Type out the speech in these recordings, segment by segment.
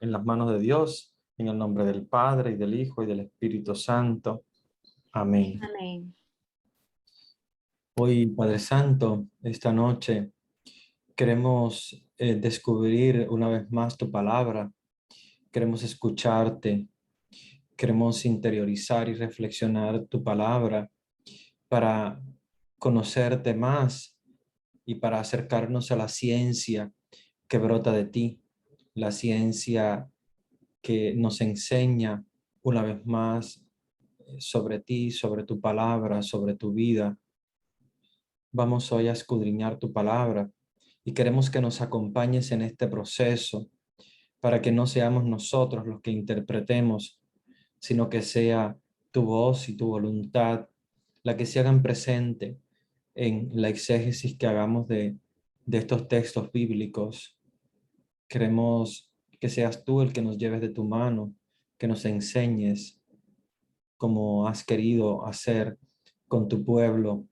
en las manos de Dios, en el nombre del Padre, y del Hijo, y del Espíritu Santo. Amén. Amén. Hoy, Padre Santo, esta noche queremos descubrir una vez más tu palabra. Queremos escucharte. Queremos interiorizar y reflexionar tu palabra para conocerte más y para acercarnos a la ciencia que brota de ti, la ciencia que nos enseña una vez más sobre ti, sobre tu palabra, sobre tu vida. Vamos hoy a escudriñar tu palabra y queremos que nos acompañes en este proceso para que no seamos nosotros los que interpretemos, sino que sea tu voz y tu voluntad la que se hagan presente en la exégesis que hagamos de estos textos bíblicos. Queremos que seas tú el que nos lleves de tu mano, que nos enseñes como has querido hacer con tu pueblo,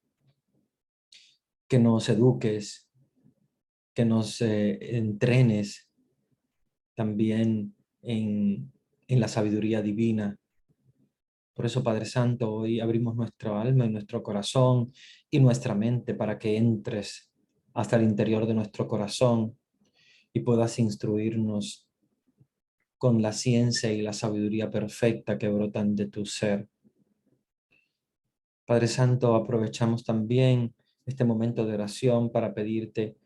que nos eduques, que nos entrenes también en la sabiduría divina. Por eso, Padre Santo, hoy abrimos nuestra alma y nuestro corazón y nuestra mente para que entres hasta el interior de nuestro corazón y puedas instruirnos con la ciencia y la sabiduría perfecta que brotan de tu ser. Padre Santo, aprovechamos también este momento de oración para pedirte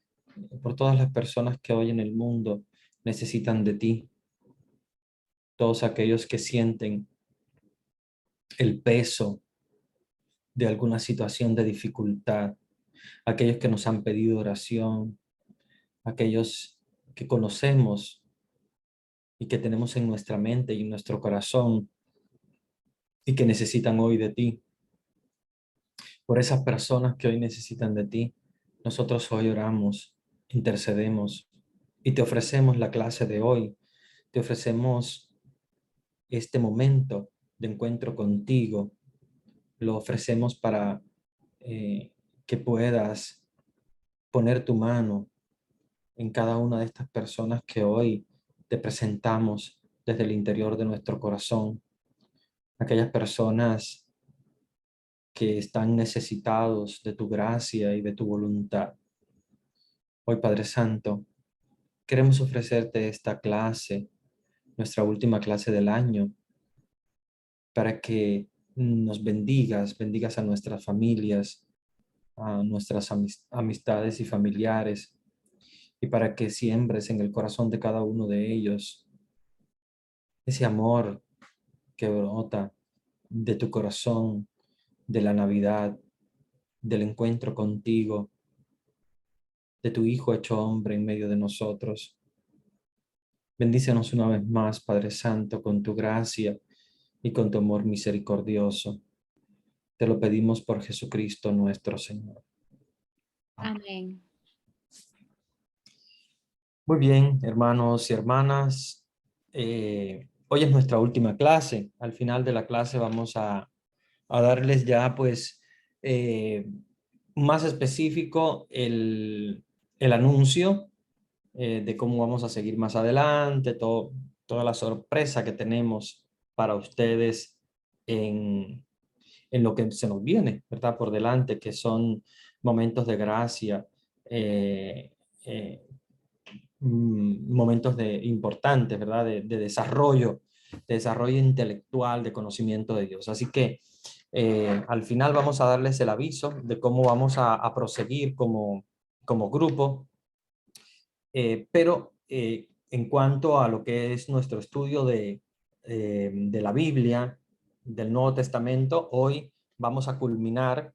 por todas las personas que hoy en el mundo necesitan de ti, todos aquellos que sienten el peso de alguna situación de dificultad, aquellos que nos han pedido oración, aquellos que conocemos y que tenemos en nuestra mente y en nuestro corazón y que necesitan hoy de ti. Por esas personas que hoy necesitan de ti, nosotros hoy oramos, intercedemos y te ofrecemos la clase de hoy. Te ofrecemos este momento de encuentro contigo. Lo ofrecemos para que puedas poner tu mano en cada una de estas personas que hoy te presentamos desde el interior de nuestro corazón. Aquellas personas que están necesitados de tu gracia y de tu voluntad. Hoy, Padre Santo, queremos ofrecerte esta clase, nuestra última clase del año, para que nos bendigas a nuestras familias, a nuestras amistades y familiares, y para que siembres en el corazón de cada uno de ellos ese amor que brota de tu corazón, de la Navidad, del encuentro contigo, de tu Hijo hecho hombre en medio de nosotros. Bendícenos una vez más, Padre Santo, con tu gracia y con tu amor misericordioso. Te lo pedimos por Jesucristo nuestro Señor. Amén. Muy bien, hermanos y hermanas. Hoy es nuestra última clase. Al final de la clase vamos a darles ya, pues, más específico el anuncio de cómo vamos a seguir más adelante, toda la sorpresa que tenemos para ustedes en lo que se nos viene, ¿verdad? Por delante, que son momentos de gracia, eh, eh, momentos importantes, ¿verdad? De desarrollo intelectual, de conocimiento de Dios. Así que al final vamos a darles el aviso de cómo vamos a proseguir como grupo, pero en cuanto a lo que es nuestro estudio de la Biblia, del Nuevo Testamento, hoy vamos a culminar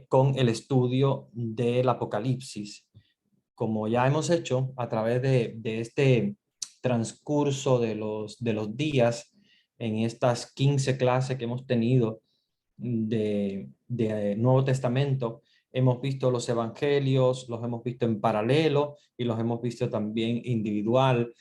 con el estudio del Apocalipsis. Como ya hemos hecho a través de este transcurso de los días, en estas 15 clases que hemos tenido de Nuevo Testamento, hemos visto los evangelios, los hemos visto en paralelo y los hemos visto también individual,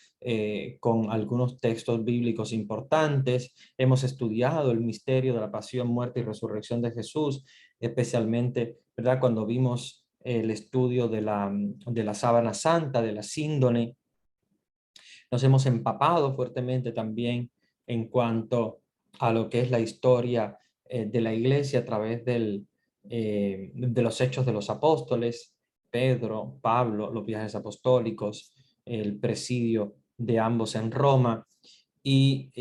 con algunos textos bíblicos importantes. Hemos estudiado el misterio de la pasión, muerte y resurrección de Jesús, especialmente, ¿verdad? Cuando vimos el estudio de la sábana santa, de la síndone. Nos hemos empapado fuertemente también en cuanto a lo que es la historia de la iglesia a través de los hechos de los apóstoles, Pedro, Pablo, los viajes apostólicos, el presidio de ambos en Roma, y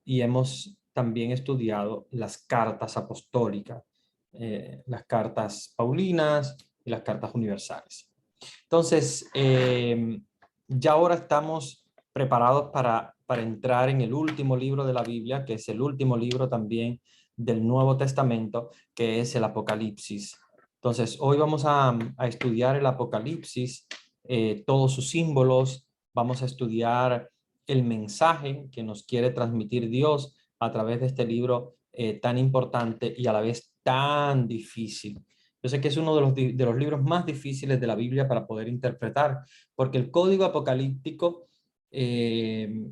hemos también estudiado las cartas apostólicas, las cartas paulinas y las cartas universales. Entonces, ya ahora estamos preparados para entrar en el último libro de la Biblia, que es el último libro también del Nuevo Testamento, que es el Apocalipsis. Entonces, hoy vamos a estudiar el Apocalipsis, todos sus símbolos, vamos a estudiar el mensaje que nos quiere transmitir Dios a través de este libro tan importante y a la vez tan difícil. Yo sé que es uno de los libros más difíciles de la Biblia para poder interpretar, porque el código apocalíptico y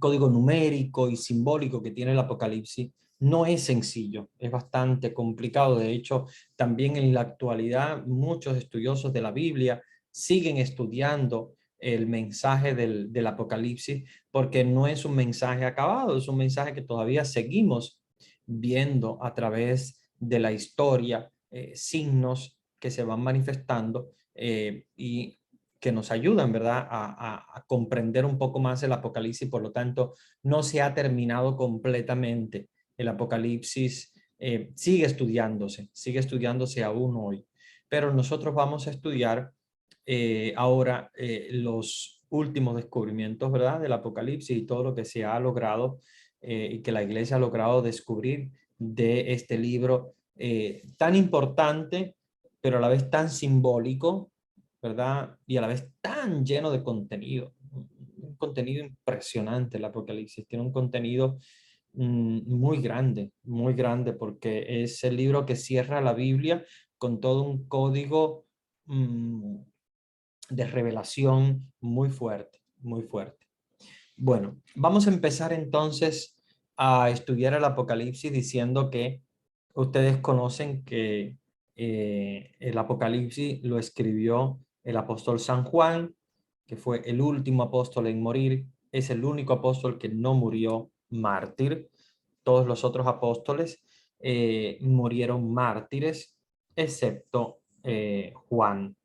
código numérico y simbólico que tiene el Apocalipsis no es sencillo, es bastante complicado. De hecho, también en la actualidad muchos estudiosos de la Biblia siguen estudiando el mensaje del Apocalipsis porque no es un mensaje acabado, es un mensaje que todavía seguimos viendo a través de la historia, signos que se van manifestando y que nos ayudan, ¿verdad?, a comprender un poco más el Apocalipsis. Por lo tanto, no se ha terminado completamente. El Apocalipsis sigue estudiándose aún hoy. Pero nosotros vamos a estudiar ahora los últimos descubrimientos, ¿verdad?, del Apocalipsis y todo lo que se ha logrado y que la iglesia ha logrado descubrir de este libro tan importante, pero a la vez tan simbólico, ¿verdad? Y a la vez tan lleno de contenido. Un contenido impresionante el Apocalipsis. Tiene un contenido muy grande, porque es el libro que cierra la Biblia con todo un código de revelación muy fuerte, muy fuerte. Bueno, vamos a empezar entonces a estudiar el Apocalipsis diciendo que ustedes conocen que el Apocalipsis lo escribió el apóstol San Juan, que fue el último apóstol en morir. Es el único apóstol que no murió mártir. Todos los otros apóstoles murieron mártires, excepto Juan.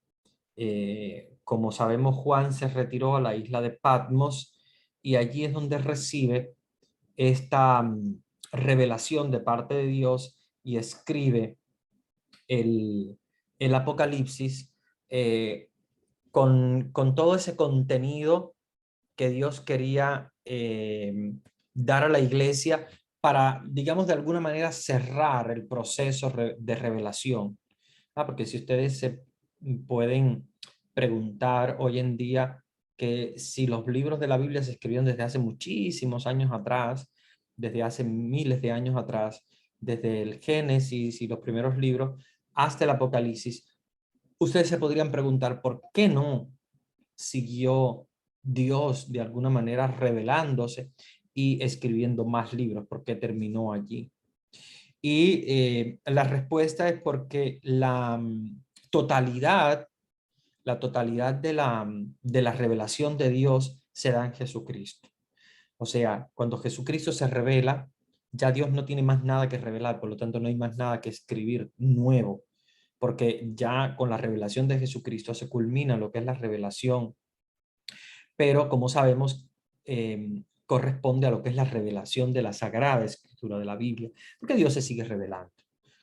Como sabemos, Juan se retiró a la isla de Patmos y allí es donde recibe esta revelación de parte de Dios y escribe el Apocalipsis con todo ese contenido que Dios quería dar a la iglesia para, digamos, de alguna manera cerrar el proceso de revelación. Porque si ustedes se pueden preguntar hoy en día que si los libros de la Biblia se escribieron desde hace muchísimos años atrás, desde hace miles de años atrás, desde el Génesis y los primeros libros hasta el Apocalipsis, ustedes se podrían preguntar por qué no siguió Dios de alguna manera revelándose y escribiendo más libros, por qué terminó allí. Y la respuesta es porque totalidad, la totalidad de la revelación de Dios se da en Jesucristo. O sea, cuando Jesucristo se revela, ya Dios no tiene más nada que revelar, por lo tanto no hay más nada que escribir nuevo, porque ya con la revelación de Jesucristo se culmina lo que es la revelación, pero como sabemos, corresponde a lo que es la revelación de la Sagrada Escritura de la Biblia, porque Dios se sigue revelando.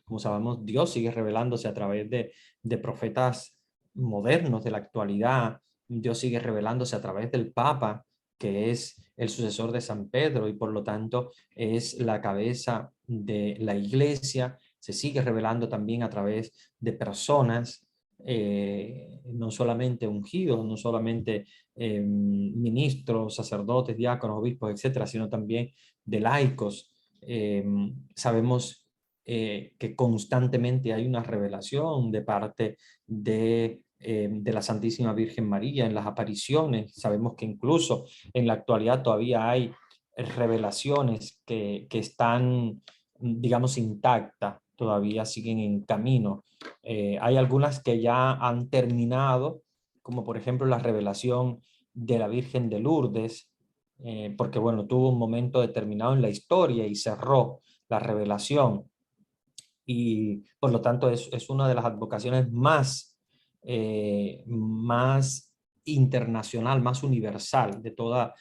Como sabemos, Dios sigue revelándose a través de profetas modernos de la actualidad. Dios sigue revelándose a través del Papa, que es el sucesor de San Pedro y por lo tanto es la cabeza de la iglesia. Se sigue revelando también a través de personas, no solamente ungidos, no solamente ministros, sacerdotes, diáconos, obispos, etcétera, sino también de laicos. Sabemos que constantemente hay una revelación de parte de la Santísima Virgen María en las apariciones. Sabemos que incluso en la actualidad todavía hay revelaciones que están, digamos, intactas, todavía siguen en camino. Hay algunas que ya han terminado, como por ejemplo la revelación de la Virgen de Lourdes, porque bueno, tuvo un momento determinado en la historia y cerró la revelación. Y por lo tanto es una de las advocaciones más internacional, más universal de toda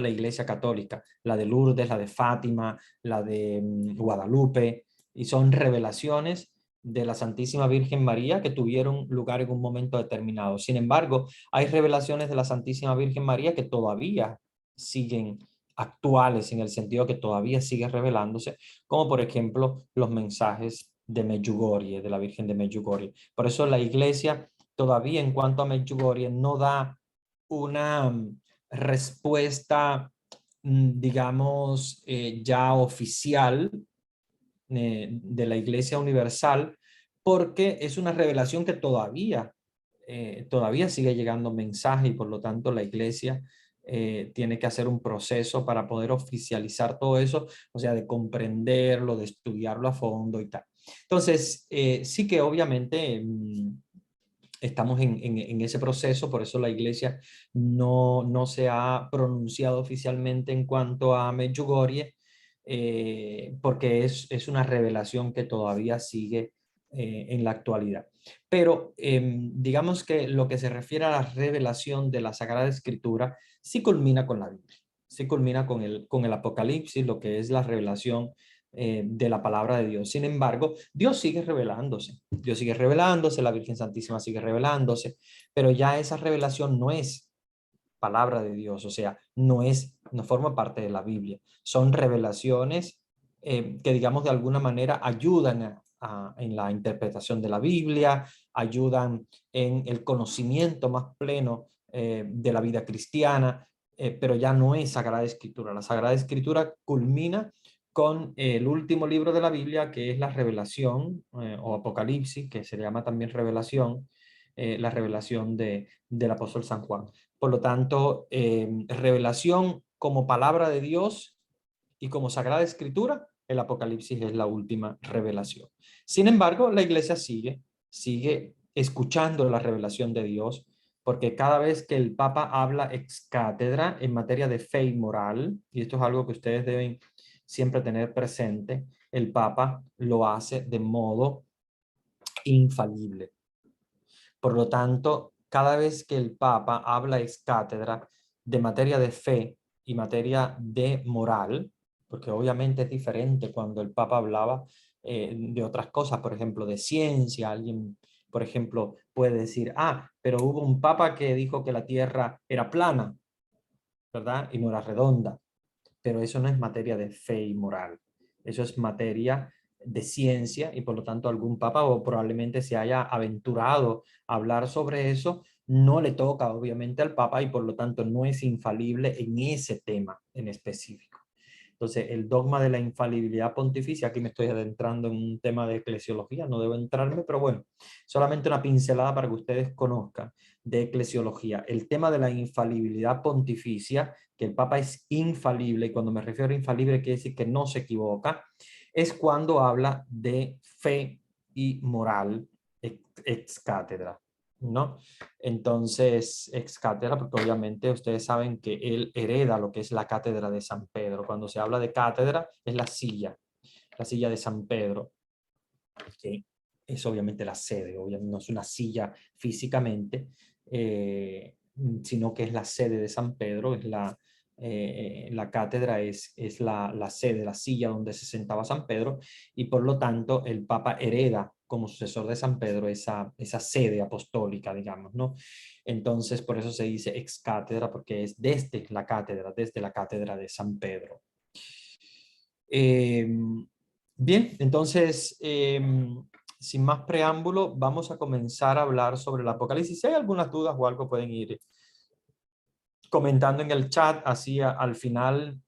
la Iglesia Católica. La de Lourdes, la de Fátima, la de Guadalupe, y son revelaciones de la Santísima Virgen María que tuvieron lugar en un momento determinado. Sin embargo, hay revelaciones de la Santísima Virgen María que todavía siguen actuales, en el sentido que todavía sigue revelándose, como por ejemplo los mensajes de Medjugorje, de la Virgen de Medjugorje. Por eso la Iglesia todavía, en cuanto a Medjugorje, no da una respuesta, digamos, ya oficial, de la Iglesia Universal, porque es una revelación que todavía sigue llegando mensaje, y por lo tanto la Iglesia tiene que hacer un proceso para poder oficializar todo eso, o sea, de comprenderlo, de estudiarlo a fondo y tal. Entonces, sí que obviamente estamos en ese proceso. Por eso la Iglesia no se ha pronunciado oficialmente en cuanto a Medjugorje, porque es una revelación que todavía sigue en la actualidad. Pero digamos que lo que se refiere a la revelación de la Sagrada Escritura sí culmina con la Biblia, sí culmina con el Apocalipsis, lo que es la revelación de la palabra de Dios. Sin embargo, Dios sigue revelándose, la Virgen Santísima sigue revelándose, pero ya esa revelación no es palabra de Dios, o sea, no forma parte de la Biblia. Son revelaciones que, digamos, de alguna manera ayudan en la interpretación de la Biblia, ayudan en el conocimiento más pleno de la vida cristiana, pero ya no es Sagrada Escritura. La Sagrada Escritura culmina con el último libro de la Biblia, que es la Revelación, o Apocalipsis, que se le llama también Revelación, la revelación del apóstol San Juan. Por lo tanto, revelación como palabra de Dios y como Sagrada Escritura, el Apocalipsis es la última revelación. Sin embargo, la Iglesia sigue escuchando la revelación de Dios, porque cada vez que el Papa habla ex cátedra en materia de fe y moral, y esto es algo que ustedes deben siempre tener presente, el Papa lo hace de modo infalible. Por lo tanto, cada vez que el Papa habla ex cátedra de materia de fe y materia de moral, porque obviamente es diferente cuando el Papa hablaba de otras cosas, por ejemplo, de ciencia. Alguien, por ejemplo, puede decir, pero hubo un Papa que dijo que la Tierra era plana, ¿verdad? Y no era redonda. Pero eso no es materia de fe y moral. Eso es materia de ciencia, y por lo tanto algún papa, o probablemente se haya aventurado a hablar sobre eso, no le toca obviamente al papa, y por lo tanto no es infalible en ese tema en específico. Entonces, el dogma de la infalibilidad pontificia, aquí me estoy adentrando en un tema de eclesiología, no debo entrarme, pero bueno, solamente una pincelada para que ustedes conozcan de eclesiología. El tema de la infalibilidad pontificia, que el Papa es infalible, y cuando me refiero a infalible quiere decir que no se equivoca, es cuando habla de fe y moral ex cátedra, ¿no? Entonces, ex cátedra, porque obviamente ustedes saben que él hereda lo que es la cátedra de San Pedro. Cuando se habla de cátedra, es la silla de San Pedro, que es obviamente la sede. Obviamente no es una silla físicamente, sino que es la sede de San Pedro. La cátedra es la sede, la silla donde se sentaba San Pedro, y por lo tanto el Papa hereda como sucesor de San Pedro esa sede apostólica, digamos, ¿no? Entonces, por eso se dice ex cátedra, porque es desde la cátedra de San Pedro. Bien, entonces, sin más preámbulo, vamos a comenzar a hablar sobre el Apocalipsis. Si hay algunas dudas o algo, pueden ir comentando en el chat. Así al final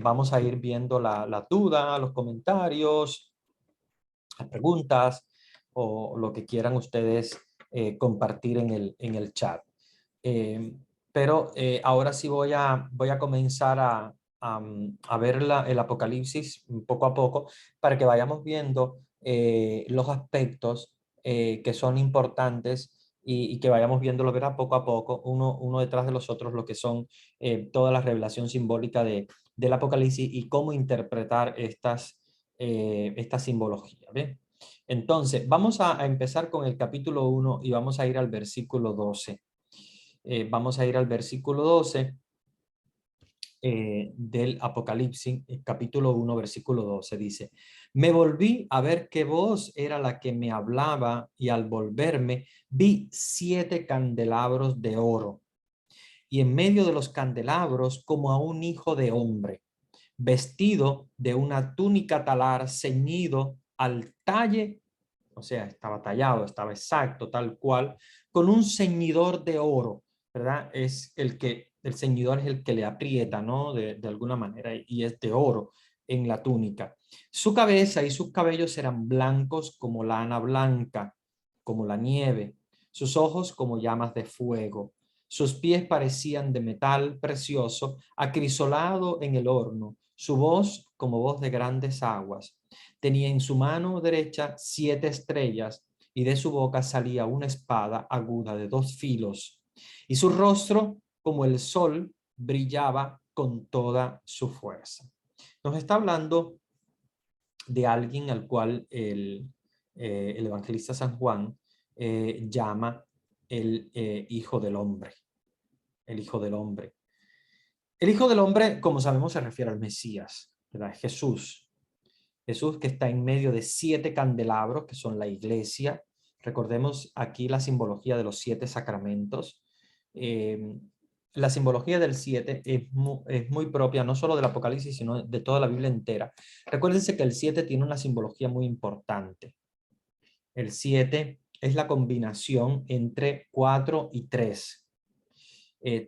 vamos a ir viendo la duda, los comentarios, las preguntas, o lo que quieran ustedes compartir en el chat. Pero ahora sí voy a comenzar a ver el Apocalipsis poco a poco, para que vayamos viendo los aspectos que son importantes y que vayamos viéndolo, ¿verdad? Poco a poco, uno detrás de los otros, lo que son toda la revelación simbólica del Apocalipsis y cómo interpretar esta simbología. ¿Ve? Entonces, vamos a empezar con el capítulo 1 y vamos a ir al versículo 12. Vamos a ir al versículo 12 del Apocalipsis, capítulo 1, versículo 12, dice: me volví a ver qué voz era la que me hablaba, y al volverme vi 7 candelabros de oro, y en medio de los candelabros como a un hijo de hombre, vestido de una túnica talar, ceñido al talle, o sea, estaba tallado, estaba exacto, tal cual, con un ceñidor de oro, ¿verdad? El ceñidor es el que le aprieta, ¿no? De alguna manera, y es de oro en la túnica. Su cabeza y sus cabellos eran blancos como lana blanca, como la nieve, sus ojos como llamas de fuego. Sus pies parecían de metal precioso, acrisolado en el horno, su voz como voz de grandes aguas. Tenía en su mano derecha 7 estrellas, y de su boca salía una espada aguda de 2 filos, y su rostro, como el sol, brillaba con toda su fuerza. Nos está hablando de alguien al cual el evangelista San Juan llama el Hijo del Hombre. El Hijo del Hombre. El Hijo del Hombre, como sabemos, se refiere al Mesías, ¿verdad? Jesús. Jesús, que está en medio de 7 candelabros, que son la iglesia. Recordemos aquí la simbología de los 7 sacramentos. Eh, la simbología del 7 es muy propia, no solo del Apocalipsis, sino de toda la Biblia entera. Recuérdense que el 7 tiene una simbología muy importante. El 7 es la combinación entre 4 y 3.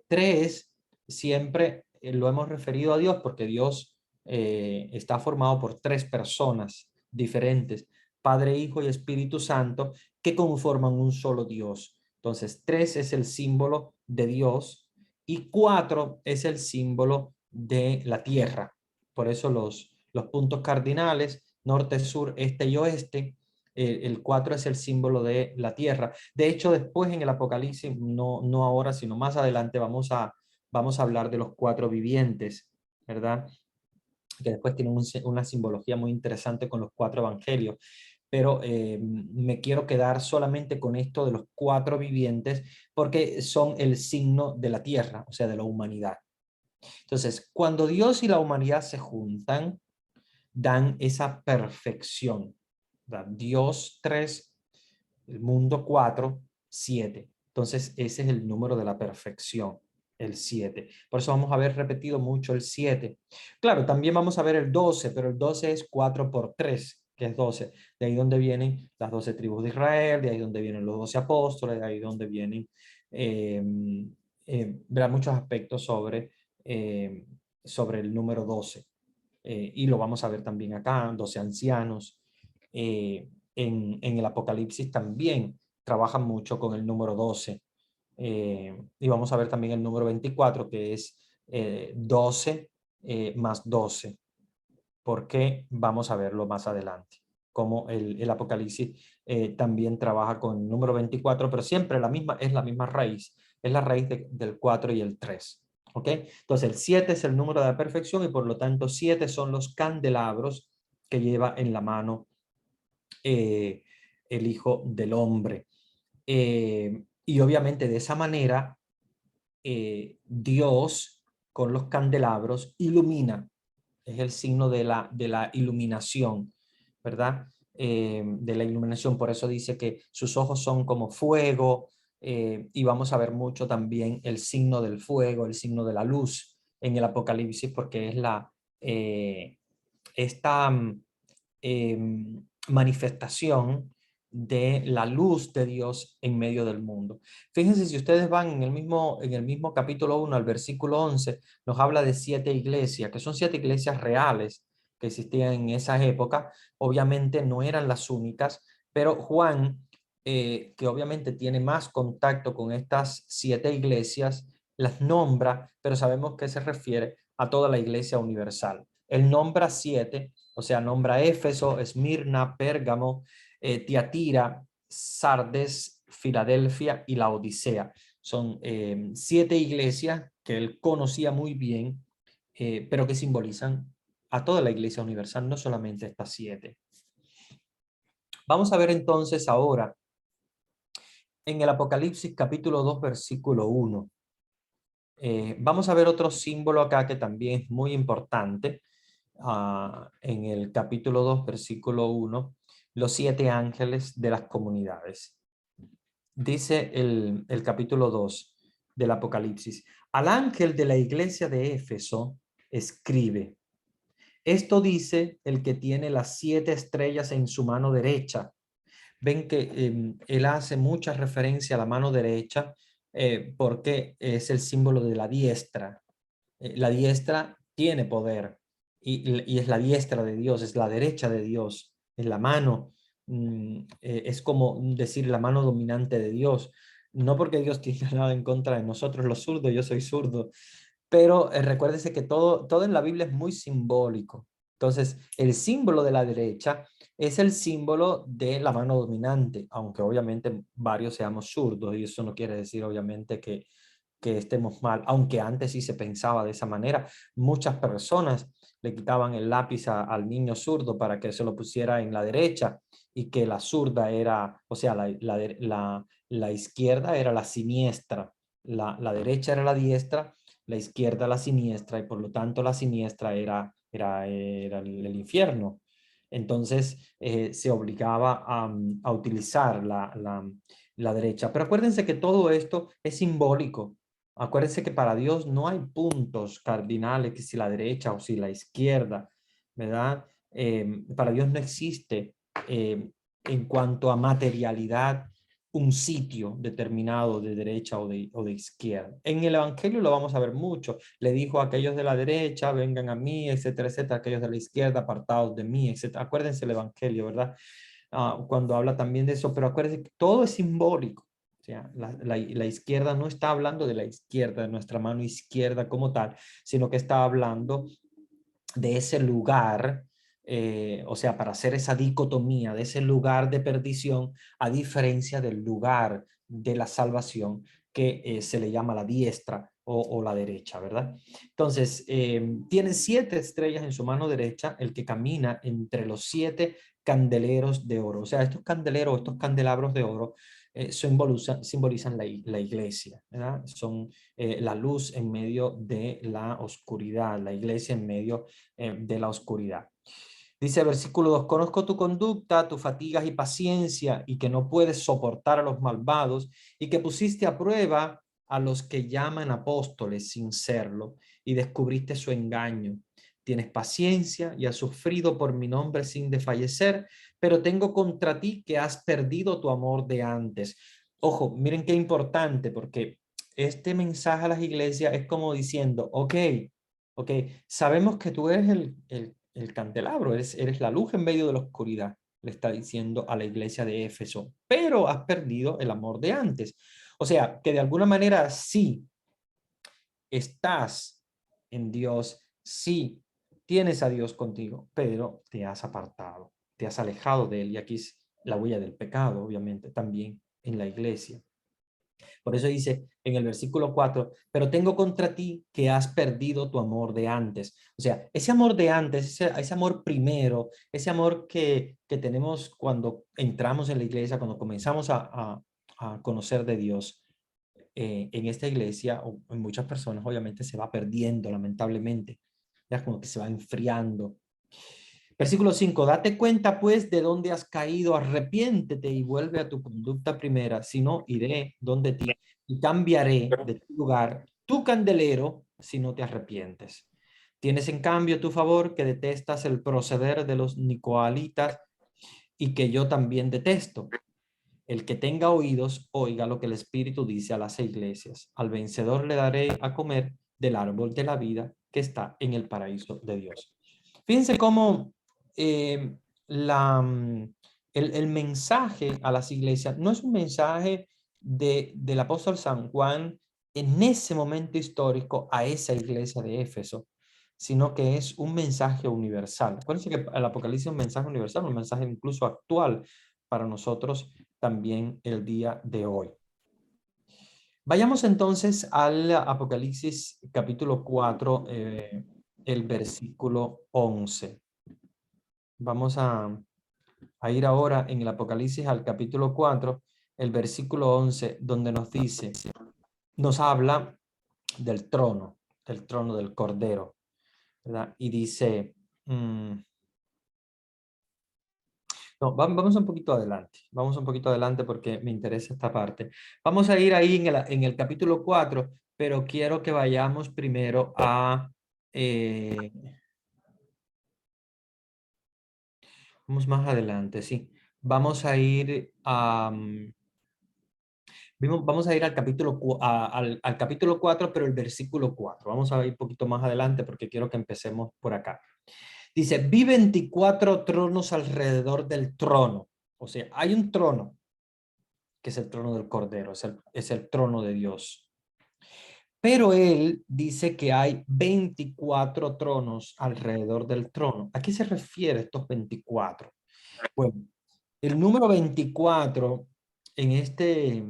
3 siempre lo hemos referido a Dios porque Dios está formado por 3 personas diferentes, Padre, Hijo y Espíritu Santo, que conforman un solo Dios. Entonces, 3 es el símbolo de Dios y 4 es el símbolo de la tierra. Por eso los puntos cardinales, norte, sur, este y oeste, el 4 es el símbolo de la tierra. De hecho, después en el Apocalipsis, no ahora, sino más adelante, vamos a hablar de los 4 vivientes, ¿verdad? Que después tienen una simbología muy interesante con los 4 evangelios. Pero me quiero quedar solamente con esto de los 4 vivientes, porque son el signo de la tierra, o sea, de la humanidad. Entonces, cuando Dios y la humanidad se juntan, dan esa perfección. ¿Verdad? Dios 3, el mundo 4, 7. Entonces ese es el número de la perfección, el 7. Por eso vamos a ver repetido mucho el 7. Claro, también vamos a ver el 12, pero el 12 es 4 por 3, que es 12. De ahí donde vienen las 12 tribus de Israel, de ahí donde vienen los 12 apóstoles, de ahí donde vienen verá muchos aspectos sobre el número 12. Y lo vamos a ver también acá, 12 ancianos. En el Apocalipsis también trabajan mucho con el número 12. Y vamos a ver también el número 24, que es 12 más 12, porque vamos a verlo más adelante. Como el Apocalipsis también trabaja con el número 24, pero siempre es la misma raíz, es la raíz del 4 y el 3. ¿Ok? Entonces el 7 es el número de la perfección y por lo tanto 7 son los candelabros que lleva en la mano el Hijo del Hombre. Y obviamente de esa manera Dios con los candelabros ilumina, es el signo de la iluminación, ¿verdad? De la iluminación, por eso dice que sus ojos son como fuego, y vamos a ver mucho también el signo del fuego, el signo de la luz en el Apocalipsis, porque es esta manifestación de la luz de Dios en medio del mundo. Fíjense, si ustedes van en el mismo capítulo 1 al versículo 11, nos habla de 7 iglesias, que son 7 iglesias reales que existían en esa época. Obviamente no eran las únicas, pero Juan, que obviamente tiene más contacto con estas 7 iglesias, las nombra, pero sabemos que se refiere a toda la iglesia universal. Él nombra 7, o sea, nombra Éfeso, Esmirna, Pérgamo, Tiatira, Sardes, Filadelfia y la Odisea. Son 7 iglesias que él conocía muy bien, pero que simbolizan a toda la iglesia universal, no solamente estas 7. Vamos a ver entonces ahora en el Apocalipsis capítulo 2 versículo 1. Vamos a ver otro símbolo acá que también es muy importante. En el capítulo 2 versículo 1, los 7 ángeles de las comunidades. Dice el capítulo 2 del Apocalipsis: al ángel de la iglesia de Éfeso escribe: esto dice el que tiene las 7 estrellas en su mano derecha. Ven que él hace mucha referencia a la mano derecha porque es el símbolo de la diestra. La diestra tiene poder y es la diestra de Dios, es la derecha de Dios, es la mano, es como decir la mano dominante de Dios. No porque Dios tiene nada en contra de nosotros los zurdos, yo soy zurdo, pero recuérdese que todo en la Biblia es muy simbólico. Entonces, el símbolo de la derecha es el símbolo de la mano dominante, aunque obviamente varios seamos zurdos, y eso no quiere decir obviamente que estemos mal, aunque antes sí se pensaba de esa manera. Muchas personas le quitaban el lápiz al niño zurdo para que se lo pusiera en la derecha y que la zurda era, o sea, la izquierda era la siniestra, la derecha era la diestra, la izquierda la siniestra, y por lo tanto la siniestra era el infierno. Entonces se obligaba a utilizar la derecha. Pero acuérdense que todo esto es simbólico. Acuérdense que para Dios no hay puntos cardinales, que si la derecha o si la izquierda, ¿verdad? Para Dios no existe en cuanto a materialidad un sitio determinado de derecha o de izquierda. En el Evangelio lo vamos a ver mucho. Le dijo a aquellos de la derecha, vengan a mí, etcétera, etcétera, aquellos de la izquierda, apartados de mí, etcétera. Acuérdense el Evangelio, ¿verdad? Cuando habla también de eso, pero acuérdense que todo es simbólico. O sea, la izquierda no está hablando de la izquierda, de nuestra mano izquierda como tal, sino que está hablando de ese lugar, o sea, para hacer esa dicotomía, de ese lugar de perdición, a diferencia del lugar de la salvación que se le llama la diestra o la derecha, ¿verdad? Entonces, tiene 7 estrellas en su mano derecha, el que camina entre los 7 candeleros de oro. O sea, estos candeleros, estos candelabros de oro simbolizan la iglesia, ¿verdad? Son la luz en medio de la oscuridad, la iglesia en medio de la oscuridad. Dice versículo 2, conozco tu conducta, tus fatigas y paciencia, y que no puedes soportar a los malvados, y que pusiste a prueba a los que llaman apóstoles sin serlo, y descubriste su engaño. Tienes paciencia y has sufrido por mi nombre sin desfallecer, pero tengo contra ti que has perdido tu amor de antes. Ojo, miren qué importante, porque este mensaje a las iglesias es como diciendo, ok, sabemos que tú eres el candelabro, eres la luz en medio de la oscuridad, le está diciendo a la iglesia de Éfeso, pero has perdido el amor de antes. O sea, que de alguna manera sí estás en Dios, sí tienes a Dios contigo, pero te has apartado, te has alejado de él, y aquí es la huella del pecado, obviamente, también en la iglesia. Por eso dice en el versículo 4, pero tengo contra ti que has perdido tu amor de antes. O sea, ese amor de antes, ese amor primero, ese amor que tenemos cuando entramos en la iglesia, cuando comenzamos a conocer de Dios, en esta iglesia, o en muchas personas, obviamente se va perdiendo, lamentablemente. Ya como que se va enfriando. Versículo 5, date cuenta pues de dónde has caído, arrepiéntete y vuelve a tu conducta primera, si no iré donde ti y cambiaré de tu lugar tu candelero si no te arrepientes. Tienes en cambio tu favor que detestas el proceder de los nicolaítas y que yo también detesto. El que tenga oídos, oiga lo que el Espíritu dice a las iglesias. Al vencedor le daré a comer del árbol de la vida que está en el paraíso de Dios. Fíjense cómo eh, el mensaje a las iglesias no es un mensaje del apóstol San Juan en ese momento histórico a esa iglesia de Éfeso, sino que es un mensaje universal. Acuérdense que el Apocalipsis es un mensaje universal, un mensaje incluso actual para nosotros también el día de hoy. Vayamos entonces al Apocalipsis capítulo 4, el versículo 11. Vamos a ir ahora en el Apocalipsis al capítulo 4, el versículo 11, donde nos dice, nos habla del trono del Cordero, ¿verdad? Y dice, no, vamos un poquito adelante, vamos un poquito adelante porque me interesa esta parte. Vamos a ir ahí en el capítulo 4, pero quiero que vayamos primero a... vamos más adelante, sí. Vamos a ir a... vamos a ir al capítulo, al capítulo 4, pero el versículo 4. Vamos a ir un poquito más adelante porque quiero que empecemos por acá. Dice, vi 24 tronos alrededor del trono. O sea, hay un trono, que es el trono del Cordero, es el trono de Dios. Pero él dice que hay 24 tronos alrededor del trono. ¿A qué se refiere estos 24? Bueno, el número 24 en este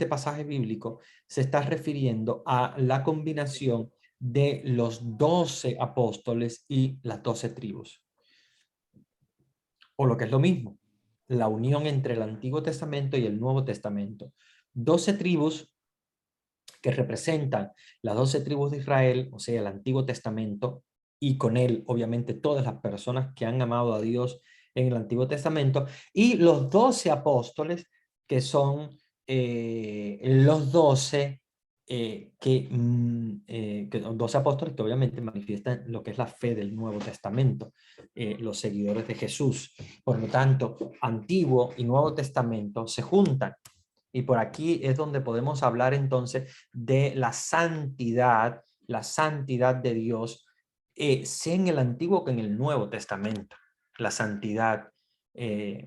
pasaje bíblico se está refiriendo a la combinación de los 12 apóstoles y las 12 tribus. O lo que es lo mismo, la unión entre el Antiguo Testamento y el Nuevo Testamento. 12 tribus que representan las 12 tribus de Israel, o sea, el Antiguo Testamento, y con él, obviamente, todas las personas que han amado a Dios en el Antiguo Testamento, y los 12 apóstoles, que son los 12 que 12 apóstoles que obviamente manifiestan lo que es la fe del Nuevo Testamento, los seguidores de Jesús. Por lo tanto, Antiguo y Nuevo Testamento se juntan. Y por aquí es donde podemos hablar entonces de la santidad de Dios, sea en el Antiguo que en el Nuevo Testamento. La santidad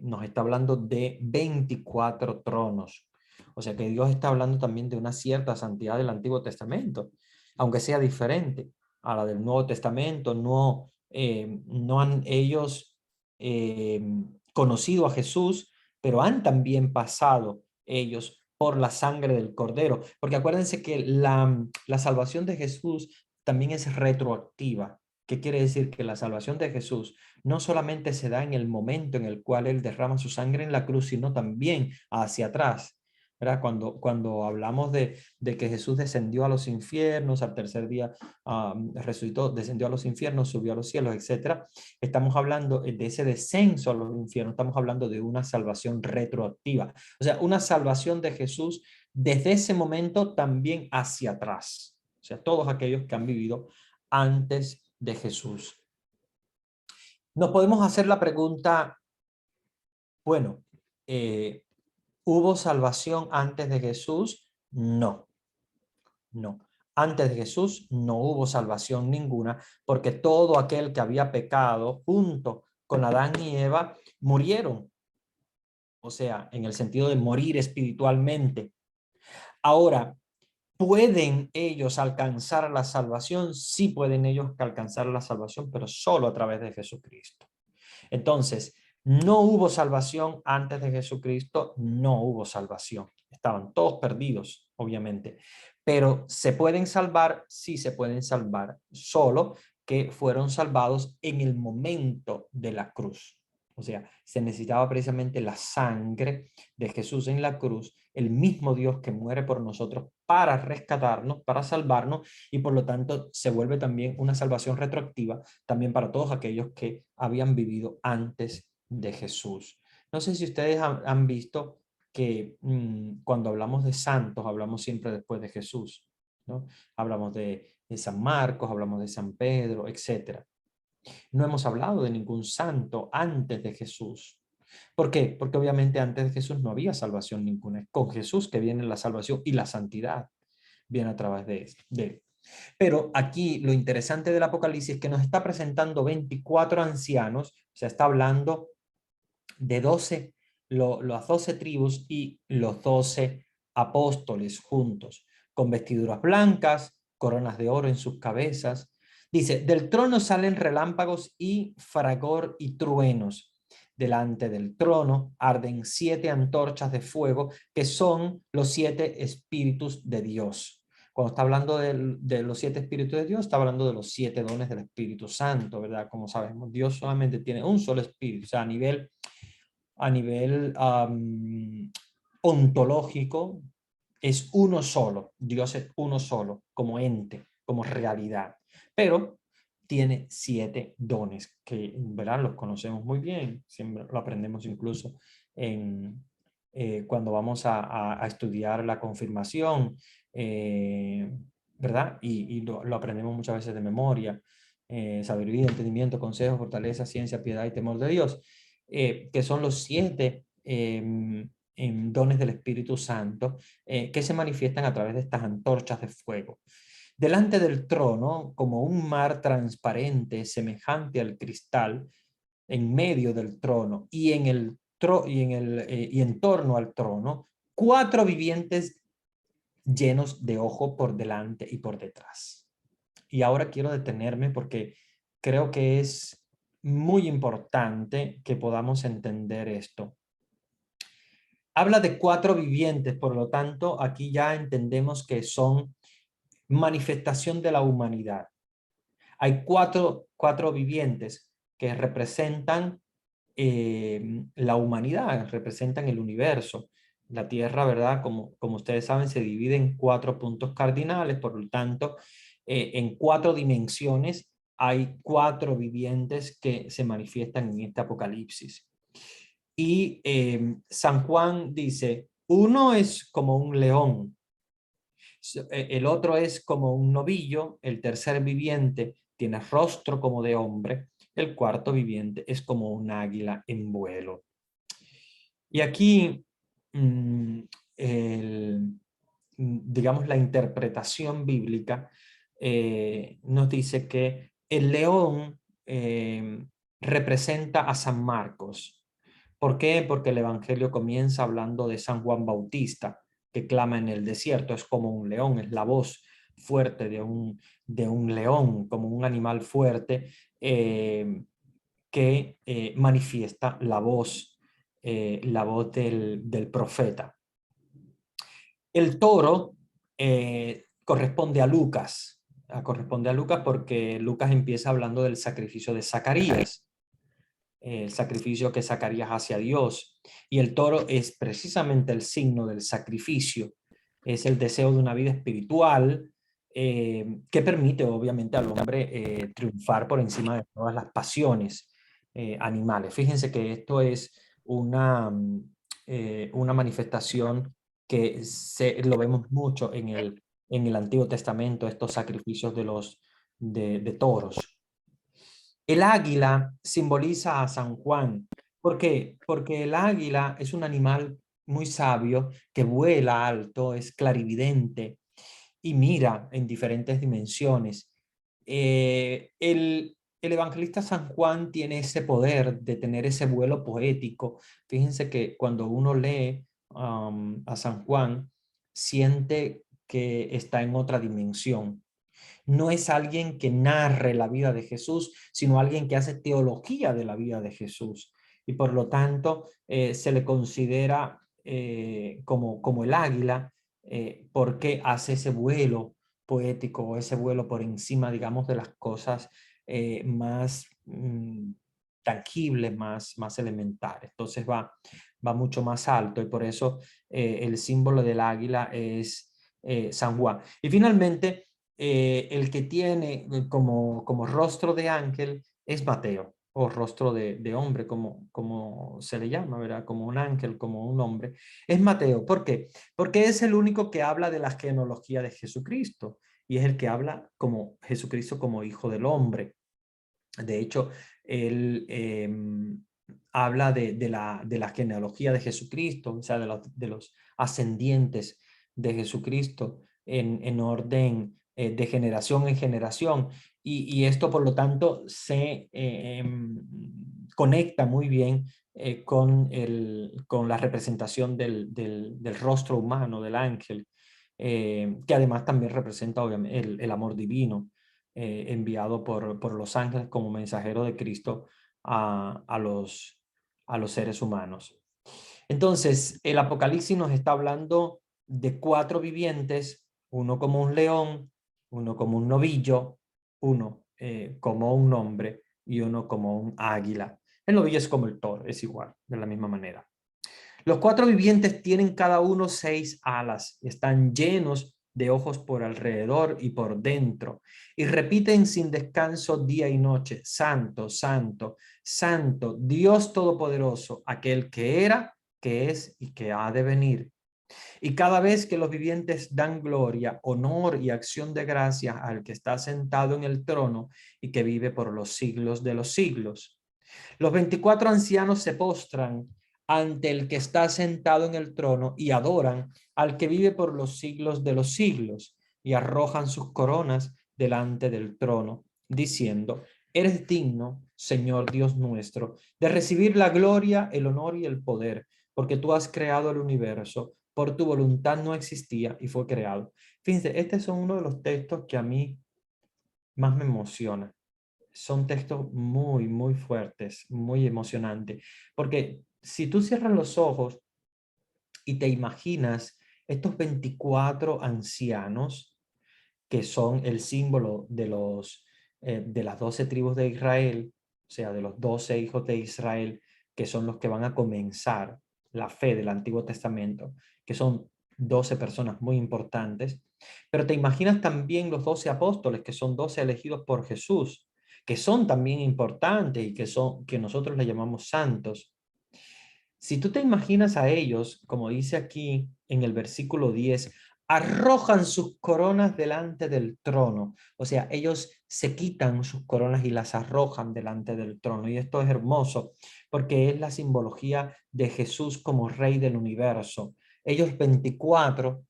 nos está hablando de 24 tronos. O sea que Dios está hablando también de una cierta santidad del Antiguo Testamento, aunque sea diferente a la del Nuevo Testamento. No han ellos conocido a Jesús, pero han también pasado ellos por la sangre del Cordero. Porque acuérdense que la salvación de Jesús también es retroactiva. ¿Qué quiere decir? Que la salvación de Jesús no solamente se da en el momento en el cual Él derrama su sangre en la cruz, sino también hacia atrás. ¿Verdad? Cuando hablamos de que Jesús descendió a los infiernos, al tercer día resucitó, descendió a los infiernos, subió a los cielos, etcétera, estamos hablando de ese descenso a los infiernos, estamos hablando de una salvación retroactiva. O sea, una salvación de Jesús desde ese momento también hacia atrás. O sea, todos aquellos que han vivido antes de Jesús. Nos podemos hacer la pregunta, bueno, ¿hubo salvación antes de Jesús? No, no. Antes de Jesús no hubo salvación ninguna, porque todo aquel que había pecado junto con Adán y Eva murieron. O sea, en el sentido de morir espiritualmente. Ahora, ¿pueden ellos alcanzar la salvación? Sí pueden ellos alcanzar la salvación, pero solo a través de Jesucristo. Entonces, no hubo salvación antes de Jesucristo, no hubo salvación. Estaban todos perdidos, obviamente. Pero ¿se pueden salvar? Sí se pueden salvar, solo que fueron salvados en el momento de la cruz. O sea, se necesitaba precisamente la sangre de Jesús en la cruz, el mismo Dios que muere por nosotros para rescatarnos, para salvarnos, y por lo tanto se vuelve también una salvación retroactiva también para todos aquellos que habían vivido antes de Jesús. No sé si ustedes han visto que cuando hablamos de santos, hablamos siempre después de Jesús, ¿no? Hablamos de San Marcos, hablamos de San Pedro, etcétera. No hemos hablado de ningún santo antes de Jesús. ¿Por qué? Porque obviamente antes de Jesús no había salvación ninguna. Es con Jesús que viene la salvación y la santidad viene a través de él. Pero aquí lo interesante del Apocalipsis es que nos está presentando 24 ancianos, o sea, está hablando de 12, las 12 tribus y los 12 apóstoles juntos, con vestiduras blancas, coronas de oro en sus cabezas. Dice, del trono salen relámpagos y fragor y truenos. delante del trono arden 7 antorchas de fuego, que son los 7 espíritus de Dios. Cuando está hablando de los 7 espíritus de Dios, está hablando de los 7 dones del Espíritu Santo, ¿verdad? Como sabemos, Dios solamente tiene un solo espíritu, o sea, a nivel ontológico, es uno solo. Dios es uno solo, como ente, como realidad. Pero tiene 7 dones que, ¿verdad? Los conocemos muy bien, siempre lo aprendemos incluso cuando vamos a estudiar la confirmación, ¿verdad? Y lo aprendemos muchas veces de memoria. Sabiduría, entendimiento, consejo, fortaleza, ciencia, piedad y temor de Dios, que son los 7 dones del Espíritu Santo, que se manifiestan a través de estas antorchas de fuego. Delante del trono, como un mar transparente, semejante al cristal, en medio del trono y en torno al trono, 4 vivientes llenos de ojo por delante y por detrás. Y ahora quiero detenerme porque creo que es muy importante que podamos entender esto. Habla de 4 vivientes, por lo tanto, aquí ya entendemos que son manifestación de la humanidad. Hay cuatro vivientes que representan la humanidad, representan el universo. La Tierra, ¿verdad? Como ustedes saben, se divide en 4 puntos cardinales, por lo tanto, en 4 dimensiones hay 4 vivientes que se manifiestan en este Apocalipsis. Y San Juan dice, uno es como un león, el otro es como un novillo, el tercer viviente tiene rostro como de hombre, el cuarto viviente es como un águila en vuelo. Y aquí, digamos, la interpretación bíblica nos dice que el león representa a San Marcos. ¿Por qué? Porque el Evangelio comienza hablando de San Juan Bautista, que clama en el desierto, es como un león, es la voz fuerte de un león, como un animal fuerte que manifiesta la voz del profeta. El toro corresponde a Lucas porque Lucas empieza hablando del sacrificio de Zacarías, el sacrificio que Zacarías hace a Dios. Y el toro es precisamente el signo del sacrificio, es el deseo de una vida espiritual que permite obviamente al hombre triunfar por encima de todas las pasiones animales. Fíjense que esto es una manifestación que lo vemos mucho en el Antiguo Testamento, estos sacrificios de toros. El águila simboliza a San Juan. ¿Por qué? Porque el águila es un animal muy sabio que vuela alto, es clarividente y mira en diferentes dimensiones. El evangelista San Juan tiene ese poder de tener ese vuelo poético. Fíjense que cuando uno lee a San Juan, siente que está en otra dimensión. No es alguien que narre la vida de Jesús, sino alguien que hace teología de la vida de Jesús. Y por lo tanto, se le considera como el águila, porque hace ese vuelo poético, ese vuelo por encima, digamos, de las cosas más tangibles, más elementales. Entonces va mucho más alto y por eso el símbolo del águila es San Juan. Y finalmente, el que tiene como rostro de ángel es Mateo, o rostro de hombre, como se le llama, ¿verdad? Como un ángel, como un hombre. Es Mateo. ¿Por qué? Porque es el único que habla de la genealogía de Jesucristo y es el que habla como Jesucristo como hijo del hombre. De hecho, él habla de la genealogía de Jesucristo, o sea, de los ascendientes de Jesucristo en orden de generación en generación. Y esto, por lo tanto, se conecta muy bien con la representación del rostro humano, del ángel, que además también representa obviamente el amor divino enviado por los ángeles como mensajero de Cristo a a los seres humanos. Entonces, el Apocalipsis nos está hablando de 4 vivientes, uno como un león, uno como un novillo, uno como un hombre y uno como un águila. El novillo es como el toro, es igual, de la misma manera. Los 4 vivientes tienen cada uno 6 alas, están llenos de ojos por alrededor y por dentro, y repiten sin descanso día y noche: Santo, Santo, Santo, Dios Todopoderoso, aquel que era, que es y que ha de venir. Y cada vez que los vivientes dan gloria, honor y acción de gracias al que está sentado en el trono y que vive por los siglos de los siglos. Los 24 ancianos se postran ante el que está sentado en el trono y adoran al que vive por los siglos de los siglos, y arrojan sus coronas delante del trono, diciendo: eres digno, Señor Dios nuestro, de recibir la gloria, el honor y el poder, porque tú has creado el universo, por tu voluntad no existía y fue creado. Fíjense, estos son uno de los textos que a mí más me emociona. Son textos muy, muy fuertes, muy emocionantes, porque si tú cierras los ojos y te imaginas estos 24 ancianos que son el símbolo de las 12 tribus de Israel, o sea, de los 12 hijos de Israel, que son los que van a comenzar la fe del Antiguo Testamento, que son 12 personas muy importantes, pero te imaginas también los 12 apóstoles, que son 12 elegidos por Jesús, que son también importantes y que nosotros le llamamos santos. Si tú te imaginas a ellos, como dice aquí en el versículo 10, arrojan sus coronas delante del trono. O sea, ellos se quitan sus coronas y las arrojan delante del trono. Y esto es hermoso porque es la simbología de Jesús como rey del universo. Ellos 24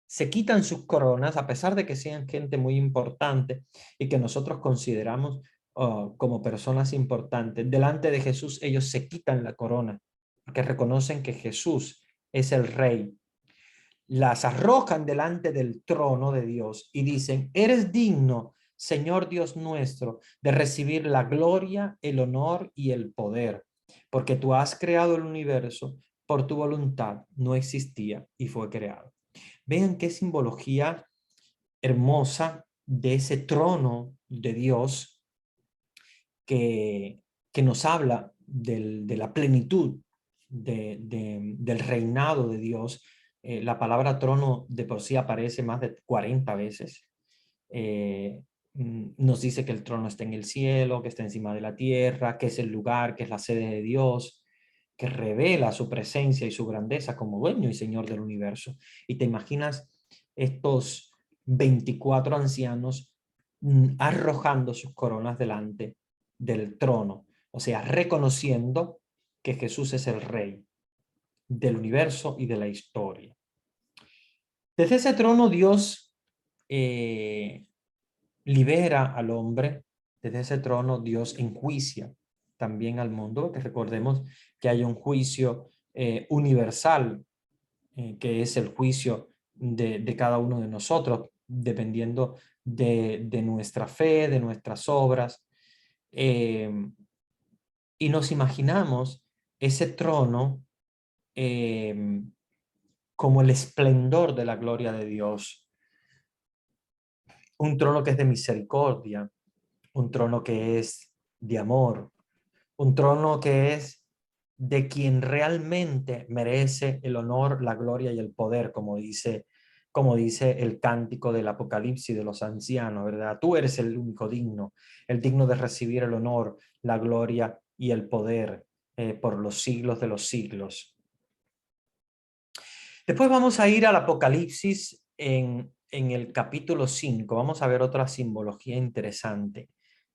se quitan sus coronas a pesar de que sean gente muy importante y que nosotros consideramos como personas importantes. Delante de Jesús ellos se quitan la corona porque reconocen que Jesús es el rey. Las arrojan delante del trono de Dios y dicen: eres digno, Señor Dios nuestro, de recibir la gloria, el honor y el poder, porque tú has creado el universo, por tu voluntad no existía y fue creado. Vean qué simbología hermosa de ese trono de Dios que, que nos habla de la plenitud del reinado de Dios. La palabra trono de por sí aparece más de 40 veces. Nos dice que el trono está en el cielo, que está encima de la tierra, que es el lugar, que es la sede de Dios, que revela su presencia y su grandeza como dueño y señor del universo. Y te imaginas estos 24 ancianos arrojando sus coronas delante del trono, o sea, reconociendo que Jesús es el rey del universo y de la historia. Desde ese trono Dios libera al hombre. Desde ese trono Dios enjuicia también al mundo, que recordemos que hay un juicio universal, que es el juicio de cada uno de nosotros, dependiendo de nuestra fe, de nuestras obras. Y nos imaginamos ese trono como el esplendor de la gloria de Dios. Un trono que es de misericordia, un trono que es de amor, un trono que es de quien realmente merece el honor, la gloria y el poder, como dice el cántico del Apocalipsis de los ancianos, ¿verdad? Tú eres el único digno, el digno de recibir el honor, la gloria y el poder por los siglos de los siglos. Después vamos a ir al Apocalipsis en el capítulo 5. Vamos a ver otra simbología interesante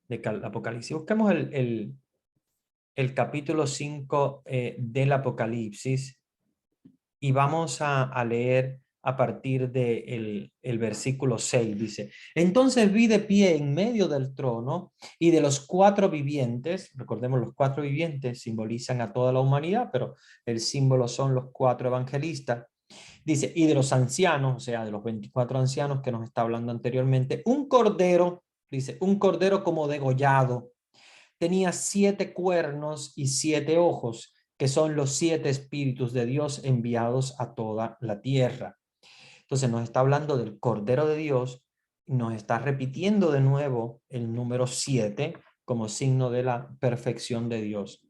del Apocalipsis. Busquemos el capítulo 5 del Apocalipsis y vamos a leer a partir del el versículo 6. Dice: entonces vi de pie en medio del trono y de los 4 vivientes. Recordemos, los 4 vivientes simbolizan a toda la humanidad, pero el símbolo son los 4 evangelistas. Dice: y de los ancianos, o sea, de los 24 ancianos que nos está hablando anteriormente, un cordero, dice, un cordero como degollado, tenía 7 cuernos y 7 ojos, que son los 7 espíritus de Dios enviados a toda la tierra. Entonces nos está hablando del Cordero de Dios, nos está repitiendo de nuevo el número 7 como signo de la perfección de Dios.